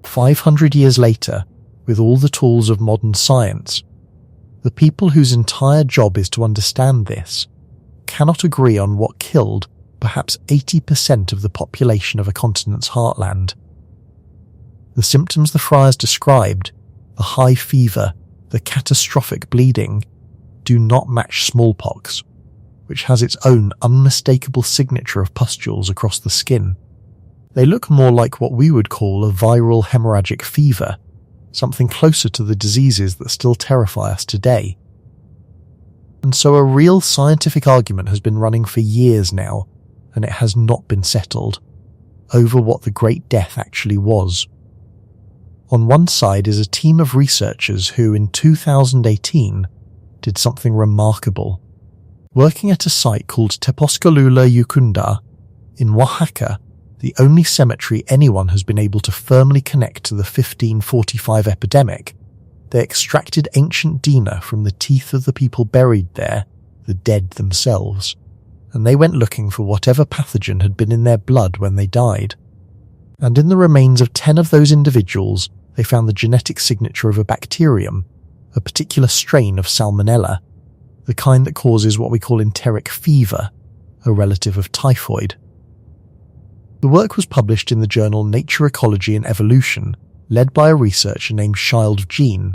500 years later, with all the tools of modern science, the people whose entire job is to understand this cannot agree on what killed perhaps 80% of the population of a continent's heartland. The symptoms the friars described, the high fever, the catastrophic bleeding, do not match smallpox, which has its own unmistakable signature of pustules across the skin. They look more like what we would call a viral hemorrhagic fever, something closer to the diseases that still terrify us today. And so a real scientific argument has been running for years now, and it has not been settled, over what the Great Death actually was. On one side is a team of researchers who, in 2018, did something remarkable. Working at a site called Tepozcalula Yucunda, in Oaxaca, the only cemetery anyone has been able to firmly connect to the 1545 epidemic, they extracted ancient DNA from the teeth of the people buried there, the dead themselves, and they went looking for whatever pathogen had been in their blood when they died. And in the remains of 10 of those individuals, they found the genetic signature of a bacterium, a particular strain of Salmonella, the kind that causes what we call enteric fever, a relative of typhoid. The work was published in the journal Nature, Ecology and Evolution, led by a researcher named Child Jean,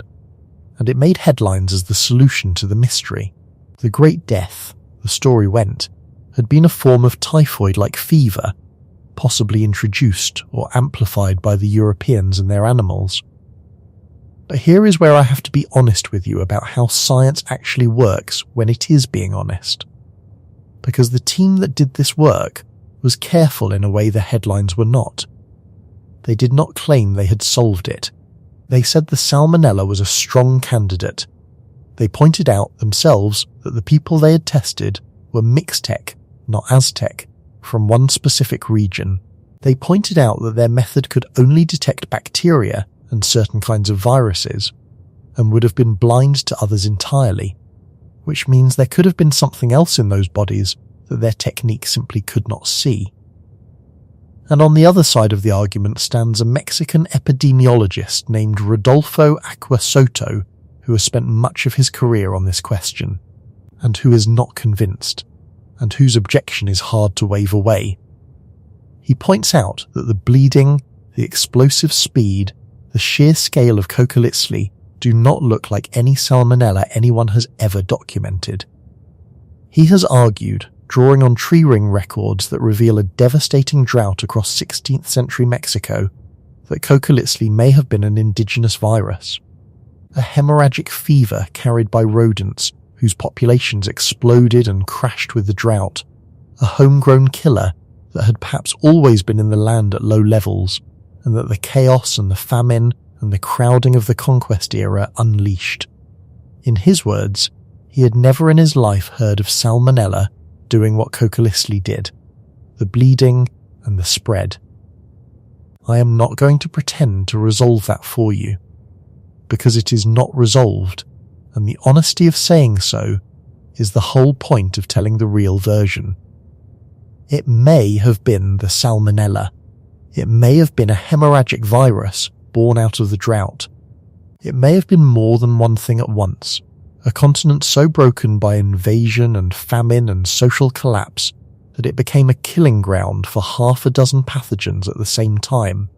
and it made headlines as the solution to the mystery. The Great Death, the story went, had been a form of typhoid-like fever, possibly introduced or amplified by the Europeans and their animals. But here is where I have to be honest with you about how science actually works when it is being honest. Because the team that did this work was careful in a way the headlines were not. They did not claim they had solved it. They said the salmonella was a strong candidate. They pointed out themselves that the people they had tested were Mixtec, not Aztec, from one specific region. They pointed out that their method could only detect bacteria and certain kinds of viruses, and would have been blind to others entirely, which means there could have been something else in those bodies that their technique simply could not see. And on the other side of the argument stands a Mexican epidemiologist named Rodolfo Acua Soto, who has spent much of his career on this question, and who is not convinced, and whose objection is hard to wave away. He points out that the bleeding, the explosive speed, the sheer scale of Cocoliztli do not look like any salmonella anyone has ever documented. He has argued, drawing on tree ring records that reveal a devastating drought across 16th century Mexico, that Cocoliztli may have been an indigenous virus, a hemorrhagic fever carried by rodents whose populations exploded and crashed with the drought, a homegrown killer that had perhaps always been in the land at low levels, and that the chaos and the famine and the crowding of the Conquest era unleashed. In his words, he had never in his life heard of salmonella doing what Cocoliztli did, the bleeding and the spread. I am not going to pretend to resolve that for you, because it is not resolved, and the honesty of saying so is the whole point of telling the real version. It may have been the salmonella. It may have been a hemorrhagic virus born out of the drought. It may have been more than one thing at once, a continent so broken by invasion and famine and social collapse that it became a killing ground for half a dozen pathogens at the same time.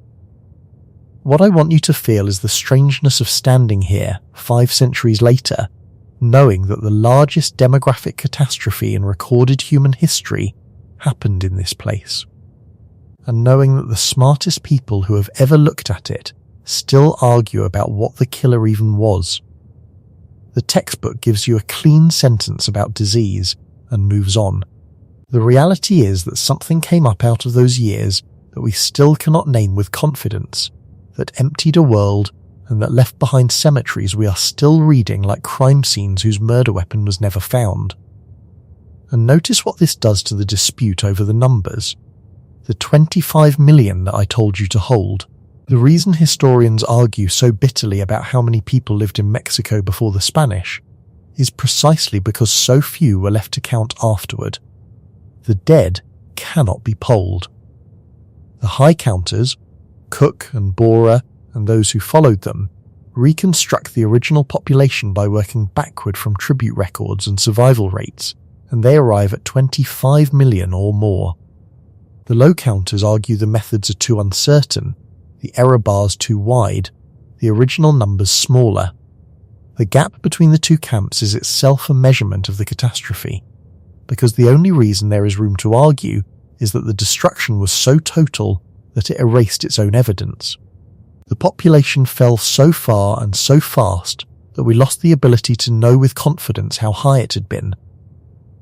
What I want you to feel is the strangeness of standing here 5 centuries later, knowing that the largest demographic catastrophe in recorded human history happened in this place, and knowing that the smartest people who have ever looked at it still argue about what the killer even was. The textbook gives you a clean sentence about disease and moves on. The reality is that something came up out of those years that we still cannot name with confidence, that emptied a world and that left behind cemeteries we are still reading like crime scenes whose murder weapon was never found. And notice what this does to the dispute over the numbers. The 25 million that I told you to hold. The reason historians argue so bitterly about how many people lived in Mexico before the Spanish is precisely because so few were left to count afterward. The dead cannot be polled. The high counters, Cook and Bora and those who followed them, reconstruct the original population by working backward from tribute records and survival rates, and they arrive at 25 million or more. The low counters argue the methods are too uncertain, the error bars too wide, the original numbers smaller. The gap between the two camps is itself a measurement of the catastrophe, because the only reason there is room to argue is that the destruction was so total that it erased its own evidence. The population fell so far and so fast that we lost the ability to know with confidence how high it had been.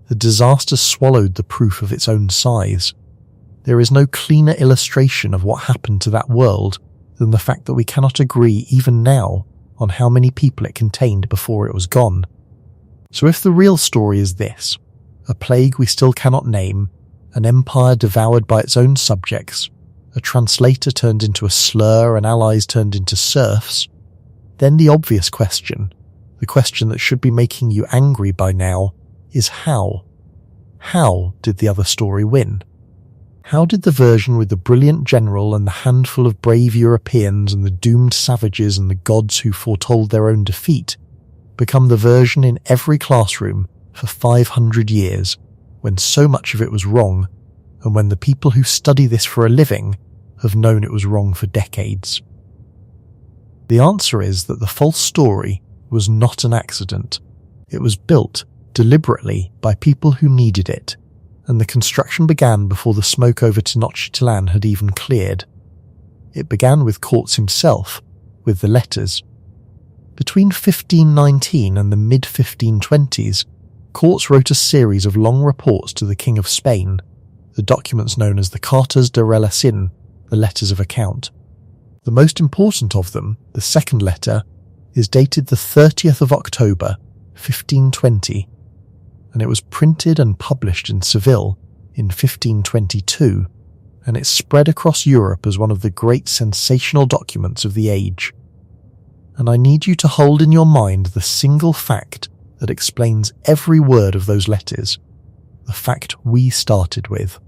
The disaster swallowed the proof of its own size. There is no cleaner illustration of what happened to that world than the fact that we cannot agree even now on how many people it contained before it was gone. So if the real story is this, a plague we still cannot name, an empire devoured by its own subjects, a translator turned into a slur and allies turned into serfs, then the obvious question, the question that should be making you angry by now, is how? How did the other story win? How did the version with the brilliant general and the handful of brave Europeans and the doomed savages and the gods who foretold their own defeat become the version in every classroom for 500 years, when so much of it was wrong, and when the people who study this for a living have known it was wrong for decades? The answer is that the false story was not an accident. It was built deliberately by people who needed it, and the construction began before the smoke over Tenochtitlan had even cleared. It began with Cortes himself, with the letters. Between 1519 and the mid-1520s, Cortes wrote a series of long reports to the King of Spain, the documents known as the Cartas de Relación, the letters of account. The most important of them, the second letter, is dated the 30th of October, 1520, and it was printed and published in Seville in 1522, and it spread across Europe as one of the great sensational documents of the age. And I need you to hold in your mind the single fact that explains every word of those letters, the fact we started with.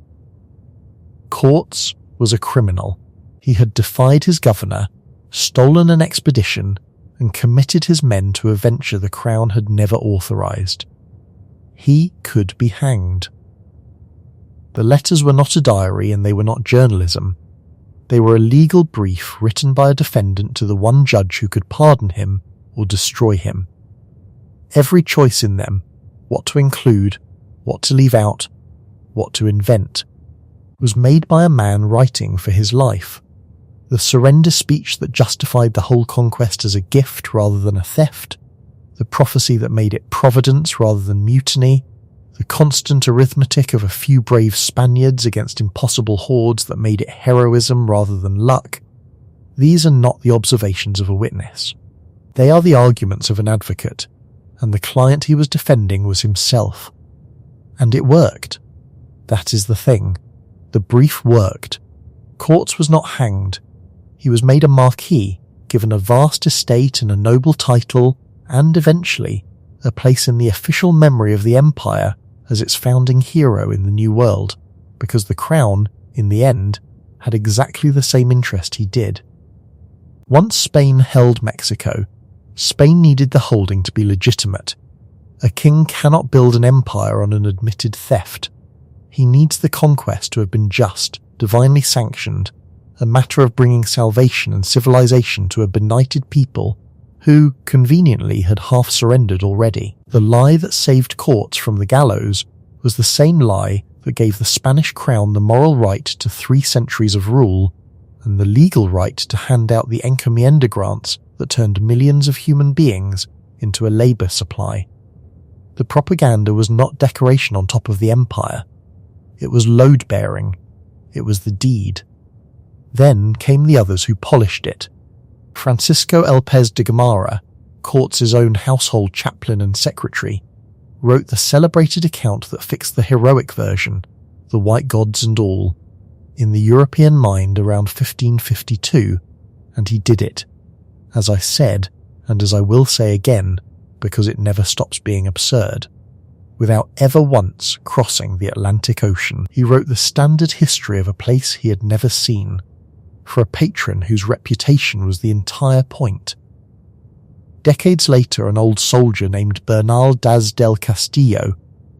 Cortes was a criminal. He had defied his governor, stolen an expedition, and committed his men to a venture the crown had never authorized. He could be hanged. The letters were not a diary and they were not journalism. They were a legal brief written by a defendant to the one judge who could pardon him or destroy him. Every choice in them, what to include, what to leave out, what to invent, was made by a man writing for his life. The surrender speech that justified the whole conquest as a gift rather than a theft, the prophecy that made it providence rather than mutiny, the constant arithmetic of a few brave Spaniards against impossible hordes that made it heroism rather than luck. These are not the observations of a witness. They are the arguments of an advocate, and the client he was defending was himself. And it worked. That is the thing. The brief worked. Cortes was not hanged. He was made a marquis, given a vast estate and a noble title, and eventually a place in the official memory of the empire as its founding hero in the New World, because the crown, in the end, had exactly the same interest he did. Once Spain held Mexico, Spain needed the holding to be legitimate. A king cannot build an empire on an admitted theft. He needs the conquest to have been just, divinely sanctioned, a matter of bringing salvation and civilization to a benighted people who, conveniently, had half surrendered already. The lie that saved Cortes from the gallows was the same lie that gave the Spanish crown the moral right to 3 centuries of rule and the legal right to hand out the encomienda grants that turned millions of human beings into a labour supply. The propaganda was not decoration on top of the empire. It was load-bearing. It was the deed. Then came the others who polished it. Francisco Elpez de Gamarra, Cortes' own household chaplain and secretary, wrote the celebrated account that fixed the heroic version, the white gods and all, in the European mind around 1552, and he did it, as I said, and as I will say again, because it never stops being absurd. Without ever once crossing the Atlantic Ocean, he wrote the standard history of a place he had never seen, for a patron whose reputation was the entire point. Decades later, an old soldier named Bernal Daz del Castillo,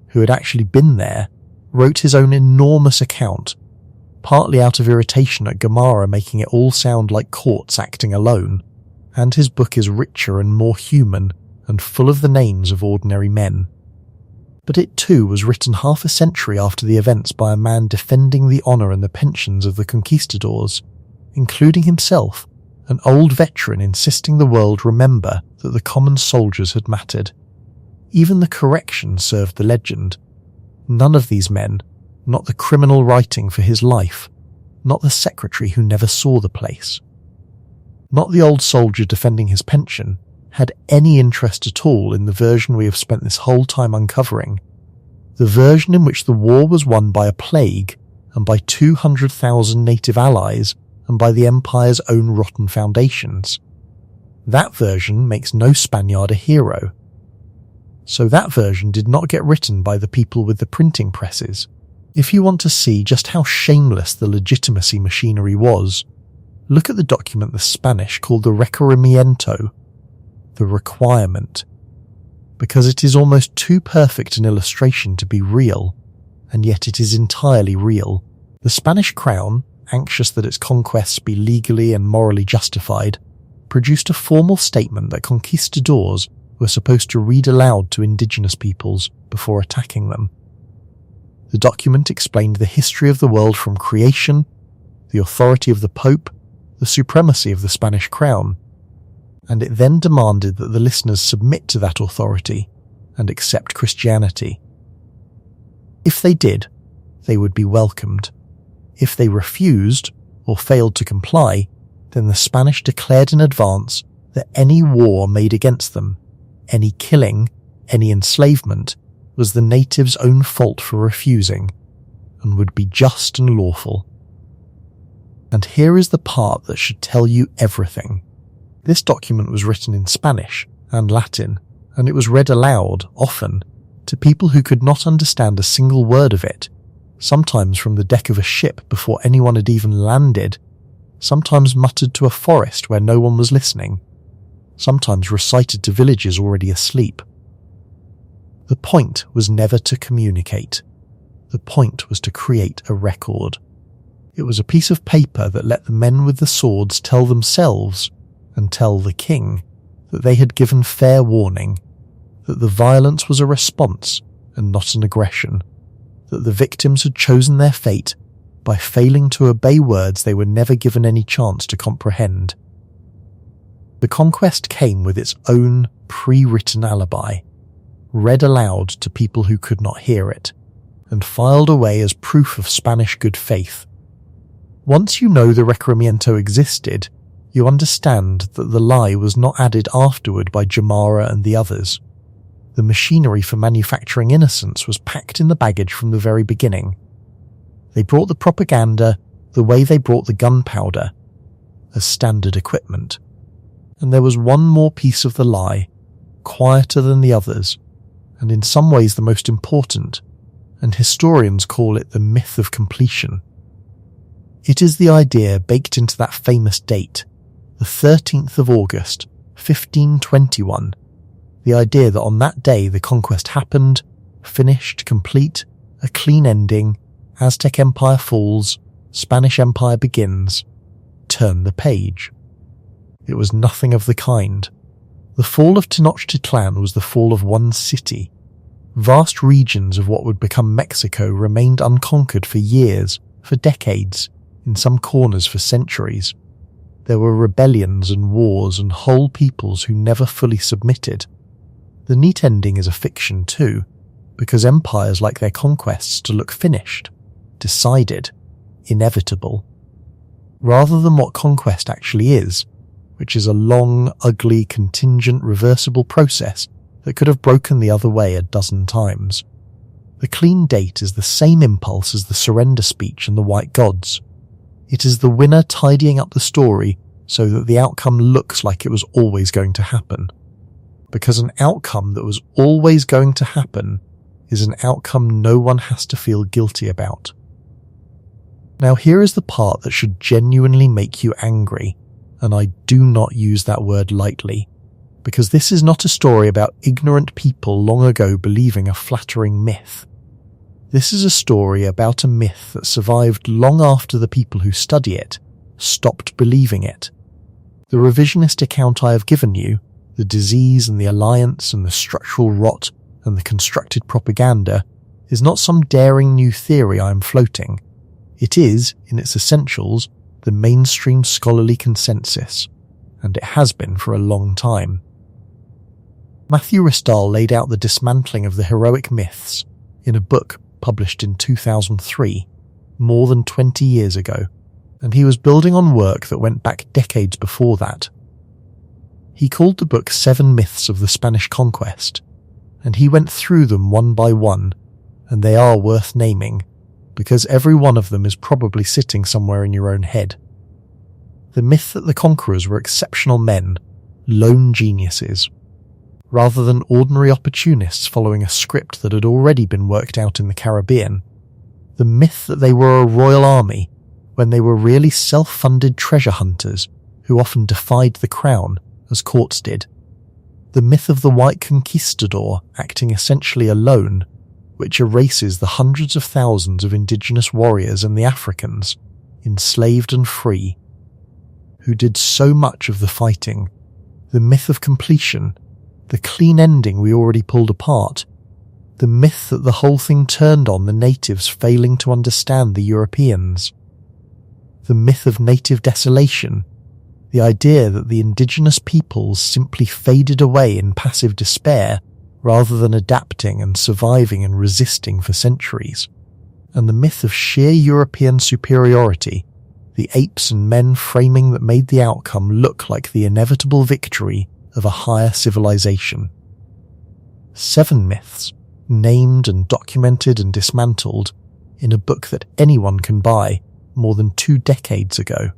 who had actually been there, wrote his own enormous account, partly out of irritation at Gamarra making it all sound like Cortes acting alone, and his book is richer and more human and full of the names of ordinary men. But it too was written half a century after the events by a man defending the honour and the pensions of the conquistadors, including himself, an old veteran insisting the world remember that the common soldiers had mattered. Even the correction served the legend. None of these men, not the criminal writing for his life, not the secretary who never saw the place, not the old soldier defending his pension, had any interest at all in the version we have spent this whole time uncovering, the version in which the war was won by a plague and by 200,000 native allies and by the empire's own rotten foundations. That version makes no Spaniard a hero. So that version did not get written by the people with the printing presses. If you want to see just how shameless the legitimacy machinery was, look at the document the Spanish called the requerimiento, the requirement, because it is almost too perfect an illustration to be real, and yet it is entirely real. The Spanish crown, anxious that its conquests be legally and morally justified, produced a formal statement that conquistadors were supposed to read aloud to indigenous peoples before attacking them. The document explained the history of the world from creation, the authority of the Pope, the supremacy of the Spanish crown, and it then demanded that the listeners submit to that authority and accept Christianity. If they did, they would be welcomed. If they refused or failed to comply, then the Spanish declared in advance that any war made against them, any killing, any enslavement, was the natives' own fault for refusing, and would be just and lawful. And here is the part that should tell you everything. This document was written in Spanish and Latin, and it was read aloud, often, to people who could not understand a single word of it, sometimes from the deck of a ship before anyone had even landed, sometimes muttered to a forest where no one was listening, sometimes recited to villagers already asleep. The point was never to communicate. The point was to create a record. It was a piece of paper that let the men with the swords tell themselves, and tell the king, that they had given fair warning, that the violence was a response and not an aggression, that the victims had chosen their fate by failing to obey words they were never given any chance to comprehend. The conquest came with its own pre-written alibi, read aloud to people who could not hear it, and filed away as proof of Spanish good faith. Once you know the Requerimiento existed, you understand that the lie was not added afterward by Jamara and the others. The machinery for manufacturing innocence was packed in the baggage from the very beginning. They brought the propaganda the way they brought the gunpowder, as standard equipment. And there was one more piece of the lie, quieter than the others, and in some ways the most important, and historians call it the myth of completion. It is the idea baked into that famous date, the 13th of August, 1521, the idea that on that day the conquest happened, finished, complete, a clean ending, Aztec Empire falls, Spanish Empire begins, turn the page. It was nothing of the kind. The fall of Tenochtitlan was the fall of one city. Vast regions of what would become Mexico remained unconquered for years, for decades, in some corners for centuries. There were rebellions and wars and whole peoples who never fully submitted. The neat ending is a fiction too, because empires like their conquests to look finished, decided, inevitable. Rather than what conquest actually is, which is a long, ugly, contingent, reversible process that could have broken the other way a dozen times. The clean date is the same impulse as the surrender speech and the white gods. It is the winner tidying up the story so that the outcome looks like it was always going to happen. Because an outcome that was always going to happen is an outcome no one has to feel guilty about. Now here is the part that should genuinely make you angry, and I do not use that word lightly, because this is not a story about ignorant people long ago believing a flattering myth. This is a story about a myth that survived long after the people who study it stopped believing it. The revisionist account I have given you, the disease and the alliance and the structural rot and the constructed propaganda, is not some daring new theory I am floating. It is, in its essentials, the mainstream scholarly consensus, and it has been for a long time. Matthew Restall laid out the dismantling of the heroic myths in a book published in 2003, more than 20 years ago, and he was building on work that went back decades before that. He called the book 7 Myths of the Spanish Conquest, and he went through them one by one, and they are worth naming, because every one of them is probably sitting somewhere in your own head. The myth that the conquerors were exceptional men, lone geniuses, rather than ordinary opportunists following a script that had already been worked out in the Caribbean. The myth that they were a royal army, when they were really self-funded treasure hunters who often defied the crown, as Cortes did. The myth of the white conquistador acting essentially alone, which erases the hundreds of thousands of indigenous warriors and the Africans, enslaved and free, who did so much of the fighting. The myth of completion, the clean ending we already pulled apart, The myth that the whole thing turned on the natives failing to understand the Europeans. The myth of native desolation. The idea that the indigenous peoples simply faded away in passive despair rather than adapting and surviving and resisting for centuries. And the myth of sheer European superiority, the apes and men framing that made the outcome look like the inevitable victory of a higher civilization. 7 myths, named and documented and dismantled in a book that anyone can buy more than 2 decades ago.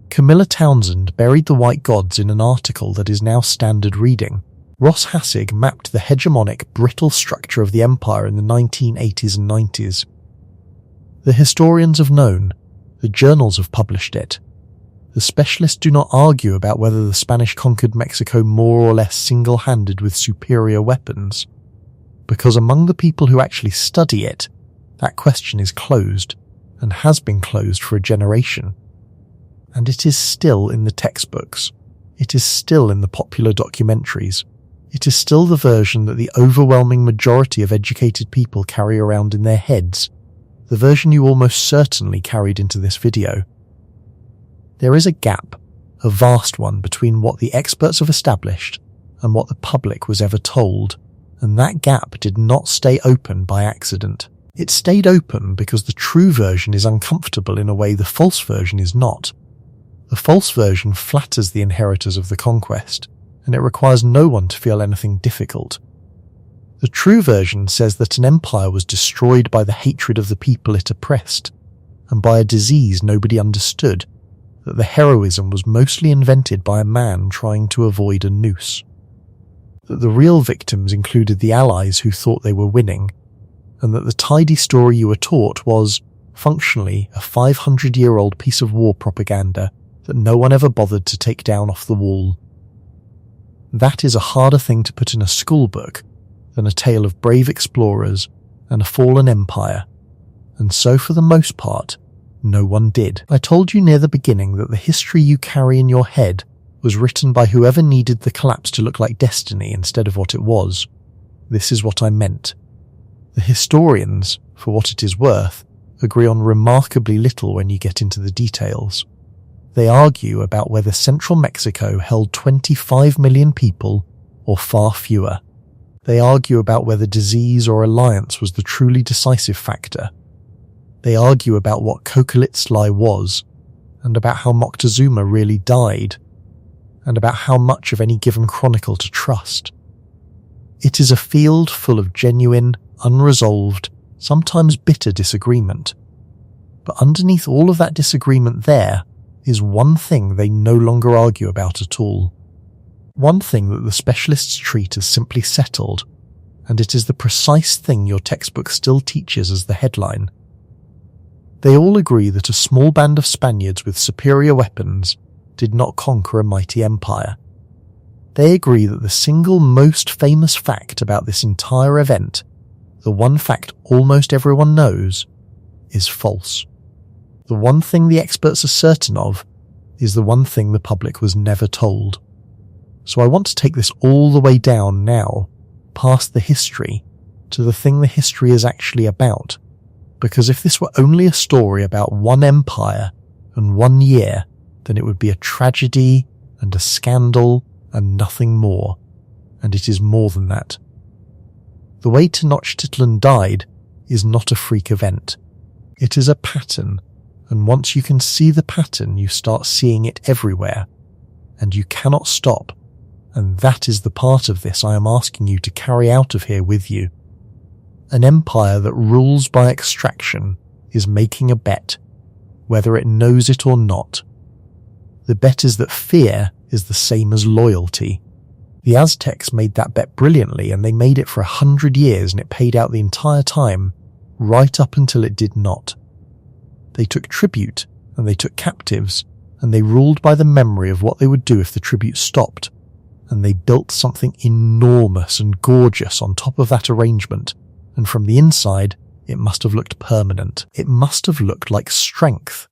Camilla Townsend buried the white gods in an article that is now standard reading. Ross Hassig mapped the hegemonic, brittle structure of the empire in the 1980s and 90s. The historians have known, the journals have published it. The specialists do not argue about whether the Spanish conquered Mexico more or less single-handed with superior weapons, because among the people who actually study it, that question is closed, and has been closed for a generation. And it is still in the textbooks. It is still in the popular documentaries. It is still the version that the overwhelming majority of educated people carry around in their heads, the version you almost certainly carried into this video. There is a gap, a vast one, between what the experts have established and what the public was ever told, and that gap did not stay open by accident. It stayed open because the true version is uncomfortable in a way the false version is not. The false version flatters the inheritors of the conquest, and it requires no one to feel anything difficult. The true version says that an empire was destroyed by the hatred of the people it oppressed, and by a disease nobody understood, that the heroism was mostly invented by a man trying to avoid a noose. That the real victims included the allies who thought they were winning, and that the tidy story you were taught was, functionally, a 500-year-old piece of war propaganda that no one ever bothered to take down off the wall. That is a harder thing to put in a school book than a tale of brave explorers and a fallen empire, and so for the most part, no one did. I told you near the beginning that the history you carry in your head was written by whoever needed the collapse to look like destiny instead of what it was. This is what I meant. The historians, for what it is worth, agree on remarkably little when you get into the details. They argue about whether central Mexico held 25 million people or far fewer. They argue about whether disease or alliance was the truly decisive factor. They argue about what Cocoliztli was, and about how Moctezuma really died, and about how much of any given chronicle to trust. It is a field full of genuine, unresolved, sometimes bitter disagreement. But underneath all of that disagreement there is one thing they no longer argue about at all. One thing that the specialists treat as simply settled, and it is the precise thing your textbook still teaches as the headline. They all agree that a small band of Spaniards with superior weapons did not conquer a mighty empire. They agree that the single most famous fact about this entire event, the one fact almost everyone knows, is false. The one thing the experts are certain of is the one thing the public was never told. So I want to take this all the way down now, past the history, to the thing the history is actually about. Because if this were only a story about one empire and 1 year, then it would be a tragedy and a scandal and nothing more. And it is more than that. The way Tenochtitlan died is not a freak event. It is a pattern, and once you can see the pattern, you start seeing it everywhere, and you cannot stop, and that is the part of this I am asking you to carry out of here with you. An empire that rules by extraction is making a bet, whether it knows it or not. The bet is that fear is the same as loyalty. The Aztecs made that bet brilliantly, and they made it for 100 years, and it paid out the entire time, right up until it did not. They took tribute, and they took captives, and they ruled by the memory of what they would do if the tribute stopped, and they built something enormous and gorgeous on top of that arrangement, and from the inside, it must have looked permanent. It must have looked like strength.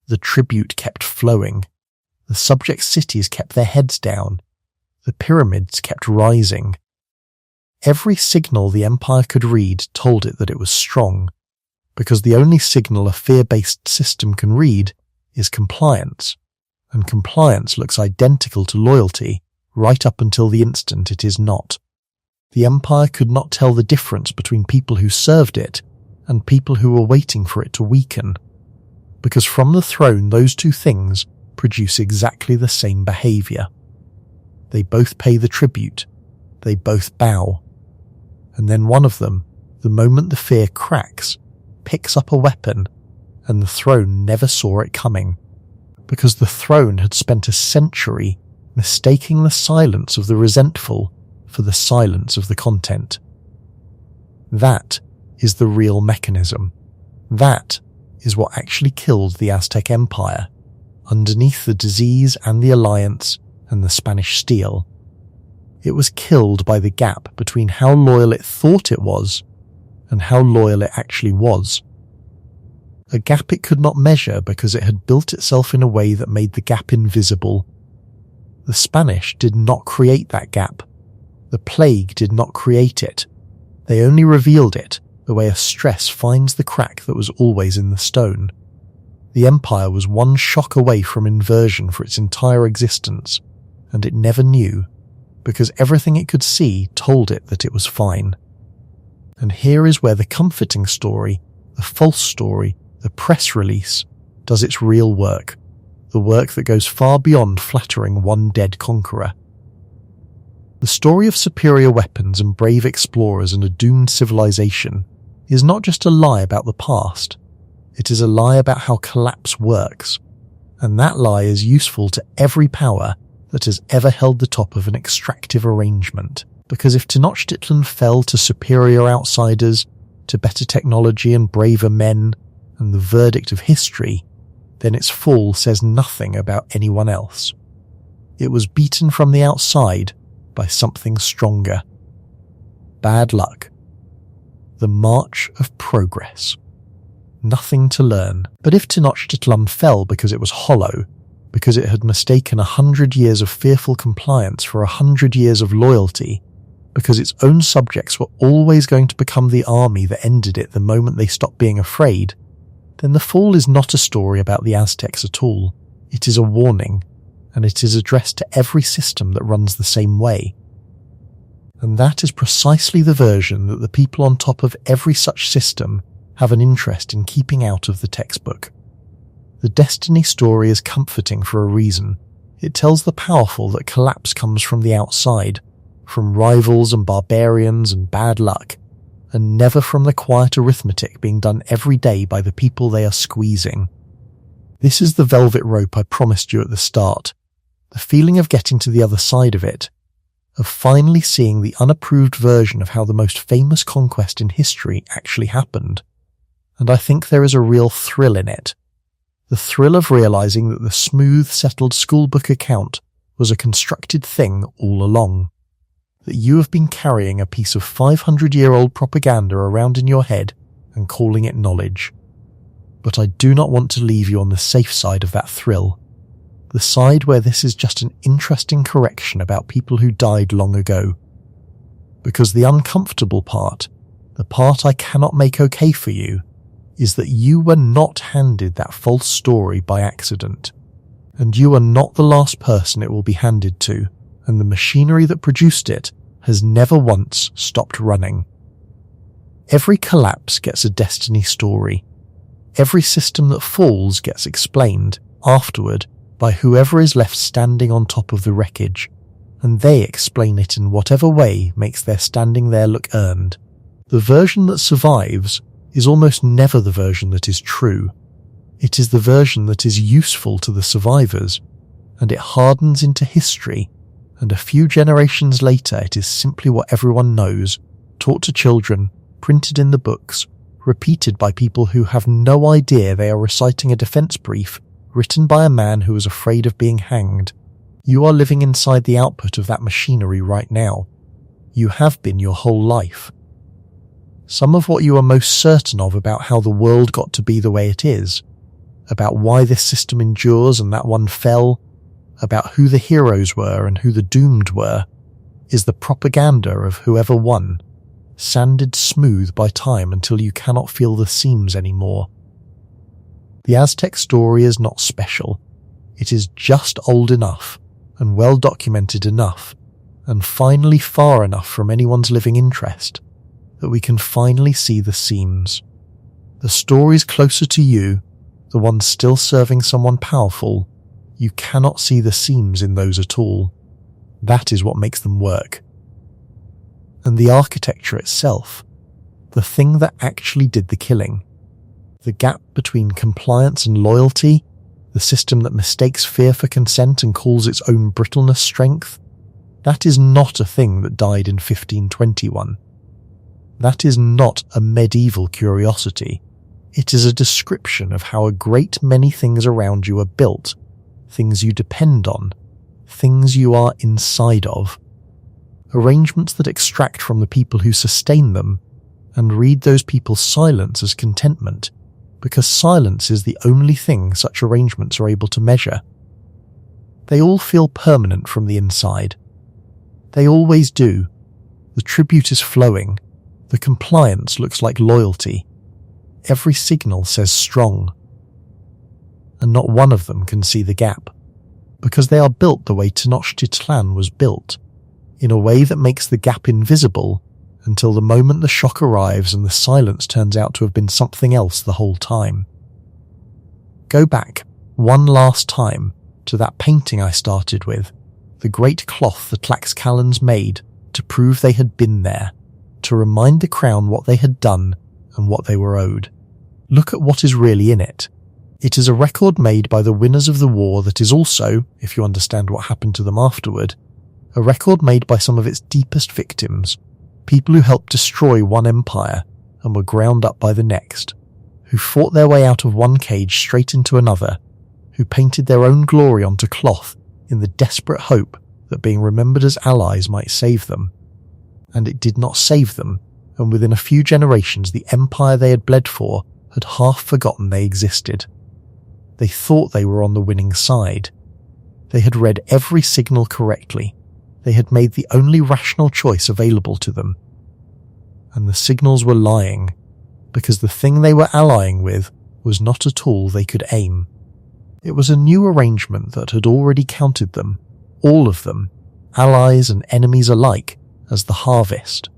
The tribute kept flowing. The subject cities kept their heads down. The pyramids kept rising. Every signal the Empire could read told it that it was strong, because the only signal a fear-based system can read is compliance, and compliance looks identical to loyalty right up until the instant it is not. The Empire could not tell the difference between people who served it and people who were waiting for it to weaken, because from the throne those two things produce exactly the same behaviour. They both pay the tribute, they both bow, and then one of them, the moment the fear cracks, picks up a weapon, and the throne never saw it coming, because the throne had spent a century mistaking the silence of the resentful for the silence of the content. That is the real mechanism. That is what actually killed the Aztec Empire, underneath the disease and the alliance and the Spanish steel. It was killed by the gap between how loyal it thought it was and how loyal it actually was. A gap it could not measure because it had built itself in a way that made the gap invisible. The Spanish did not create that gap. The plague did not create it. They only revealed it the way a stress finds the crack that was always in the stone. The Empire was one shock away from inversion for its entire existence, and it never knew, because everything it could see told it that it was fine. And here is where the comforting story, the false story, the press release, does its real work, the work that goes far beyond flattering one dead conqueror. The story of superior weapons and brave explorers and a doomed civilization is not just a lie about the past, it is a lie about how collapse works, and that lie is useful to every power that has ever held the top of an extractive arrangement, because if Tenochtitlan fell to superior outsiders, to better technology and braver men, and the verdict of history, then its fall says nothing about anyone else. It was beaten from the outside by something stronger. Bad luck. The march of progress. Nothing to learn. But if Tenochtitlan fell because it was hollow, because it had mistaken 100 years of fearful compliance for 100 years of loyalty, because its own subjects were always going to become the army that ended it the moment they stopped being afraid, then the fall is not a story about the Aztecs at all. It is a warning, and it is addressed to every system that runs the same way. And that is precisely the version that the people on top of every such system have an interest in keeping out of the textbook. The destiny story is comforting for a reason. It tells the powerful that collapse comes from the outside, from rivals and barbarians and bad luck, and never from the quiet arithmetic being done every day by the people they are squeezing. This is the velvet rope I promised you at the start, the feeling of getting to the other side of it, of finally seeing the unapproved version of how the most famous conquest in history actually happened. And I think there is a real thrill in it. The thrill of realizing that the smooth, settled schoolbook account was a constructed thing all along. That you have been carrying a piece of 500-year-old propaganda around in your head and calling it knowledge. But I do not want to leave you on the safe side of that thrill. The side where this is just an interesting correction about people who died long ago. Because the uncomfortable part, the part I cannot make okay for you, is that you were not handed that false story by accident. And you are not the last person it will be handed to, and the machinery that produced it has never once stopped running. Every collapse gets a destiny story. Every system that falls gets explained, afterward, by whoever is left standing on top of the wreckage, and they explain it in whatever way makes their standing there look earned. The version that survives is almost never the version that is true. It is the version that is useful to the survivors, and it hardens into history, and a few generations later it is simply what everyone knows, taught to children, printed in the books, repeated by people who have no idea they are reciting a defense brief written by a man who was afraid of being hanged. You are living inside the output of that machinery right now. You have been your whole life. Some of what you are most certain of about how the world got to be the way it is, about why this system endures and that one fell, about who the heroes were and who the doomed were, is the propaganda of whoever won, sanded smooth by time until you cannot feel the seams anymore. The Aztec story is not special. It is just old enough and well documented enough, and finally far enough from anyone's living interest, that we can finally see the seams. The stories closer to you, the ones still serving someone powerful, you cannot see the seams in those at all. That is what makes them work. And the architecture itself, the thing that actually did the killing, the gap between compliance and loyalty, the system that mistakes fear for consent and calls its own brittleness strength, that is not a thing that died in 1521. That is not a medieval curiosity. It is a description of how a great many things around you are built, things you depend on, things you are inside of. Arrangements that extract from the people who sustain them and read those people's silence as contentment, because silence is the only thing such arrangements are able to measure. They all feel permanent from the inside. They always do. The tribute is flowing. The compliance looks like loyalty. Every signal says strong. And not one of them can see the gap, because they are built the way Tenochtitlan was built, in a way that makes the gap invisible until the moment the shock arrives and the silence turns out to have been something else the whole time. Go back, one last time, to that painting I started with, the great cloth the Tlaxcalans made to prove they had been there, to remind the crown what they had done and what they were owed. Look at what is really in it. It is a record made by the winners of the war that is also, if you understand what happened to them afterward, a record made by some of its deepest victims, people who helped destroy one empire and were ground up by the next, who fought their way out of one cage straight into another, who painted their own glory onto cloth in the desperate hope that being remembered as allies might save them. And it did not save them, and within a few generations the empire they had bled for had half forgotten they existed. They thought they were on the winning side. They had read every signal correctly. They had made the only rational choice available to them. And the signals were lying, because the thing they were allying with was not at all they could aim. It was a new arrangement that had already counted them, all of them, allies and enemies alike, as the harvest.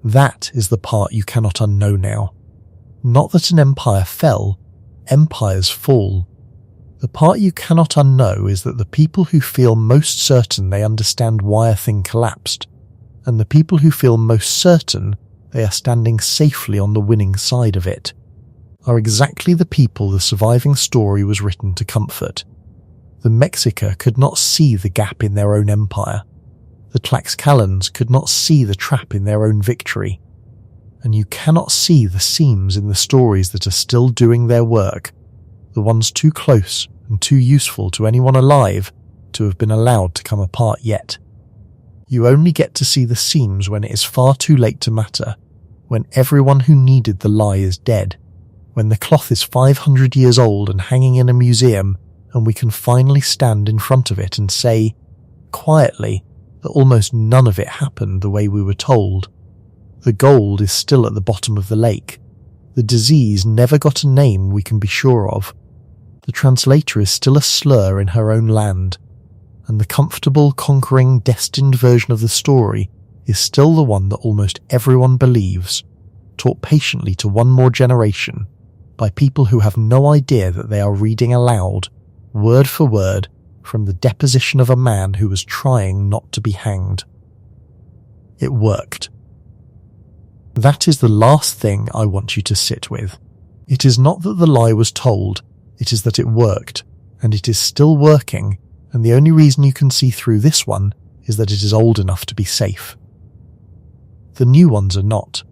That is the part you cannot unknow now. Not that an empire fell, empires fall. The part you cannot unknow is that the people who feel most certain they understand why a thing collapsed, and the people who feel most certain they are standing safely on the winning side of it, are exactly the people the surviving story was written to comfort. The Mexica could not see the gap in their own empire. The Tlaxcalans could not see the trap in their own victory. And you cannot see the seams in the stories that are still doing their work, the ones too close and too useful to anyone alive to have been allowed to come apart yet. You only get to see the seams when it is far too late to matter, when everyone who needed the lie is dead, when the cloth is 500 years old and hanging in a museum, and we can finally stand in front of it and say, quietly, that almost none of it happened the way we were told. The gold is still at the bottom of the lake. The disease never got a name we can be sure of. The translator is still a slur in her own land, and the comfortable, conquering, destined version of the story is still the one that almost everyone believes, taught patiently to one more generation, by people who have no idea that they are reading aloud, word for word, from the deposition of a man who was trying not to be hanged. It worked. That is the last thing I want you to sit with. It is not that the lie was told, it is that it worked, and it is still working, and the only reason you can see through this one is that it is old enough to be safe. The new ones are not.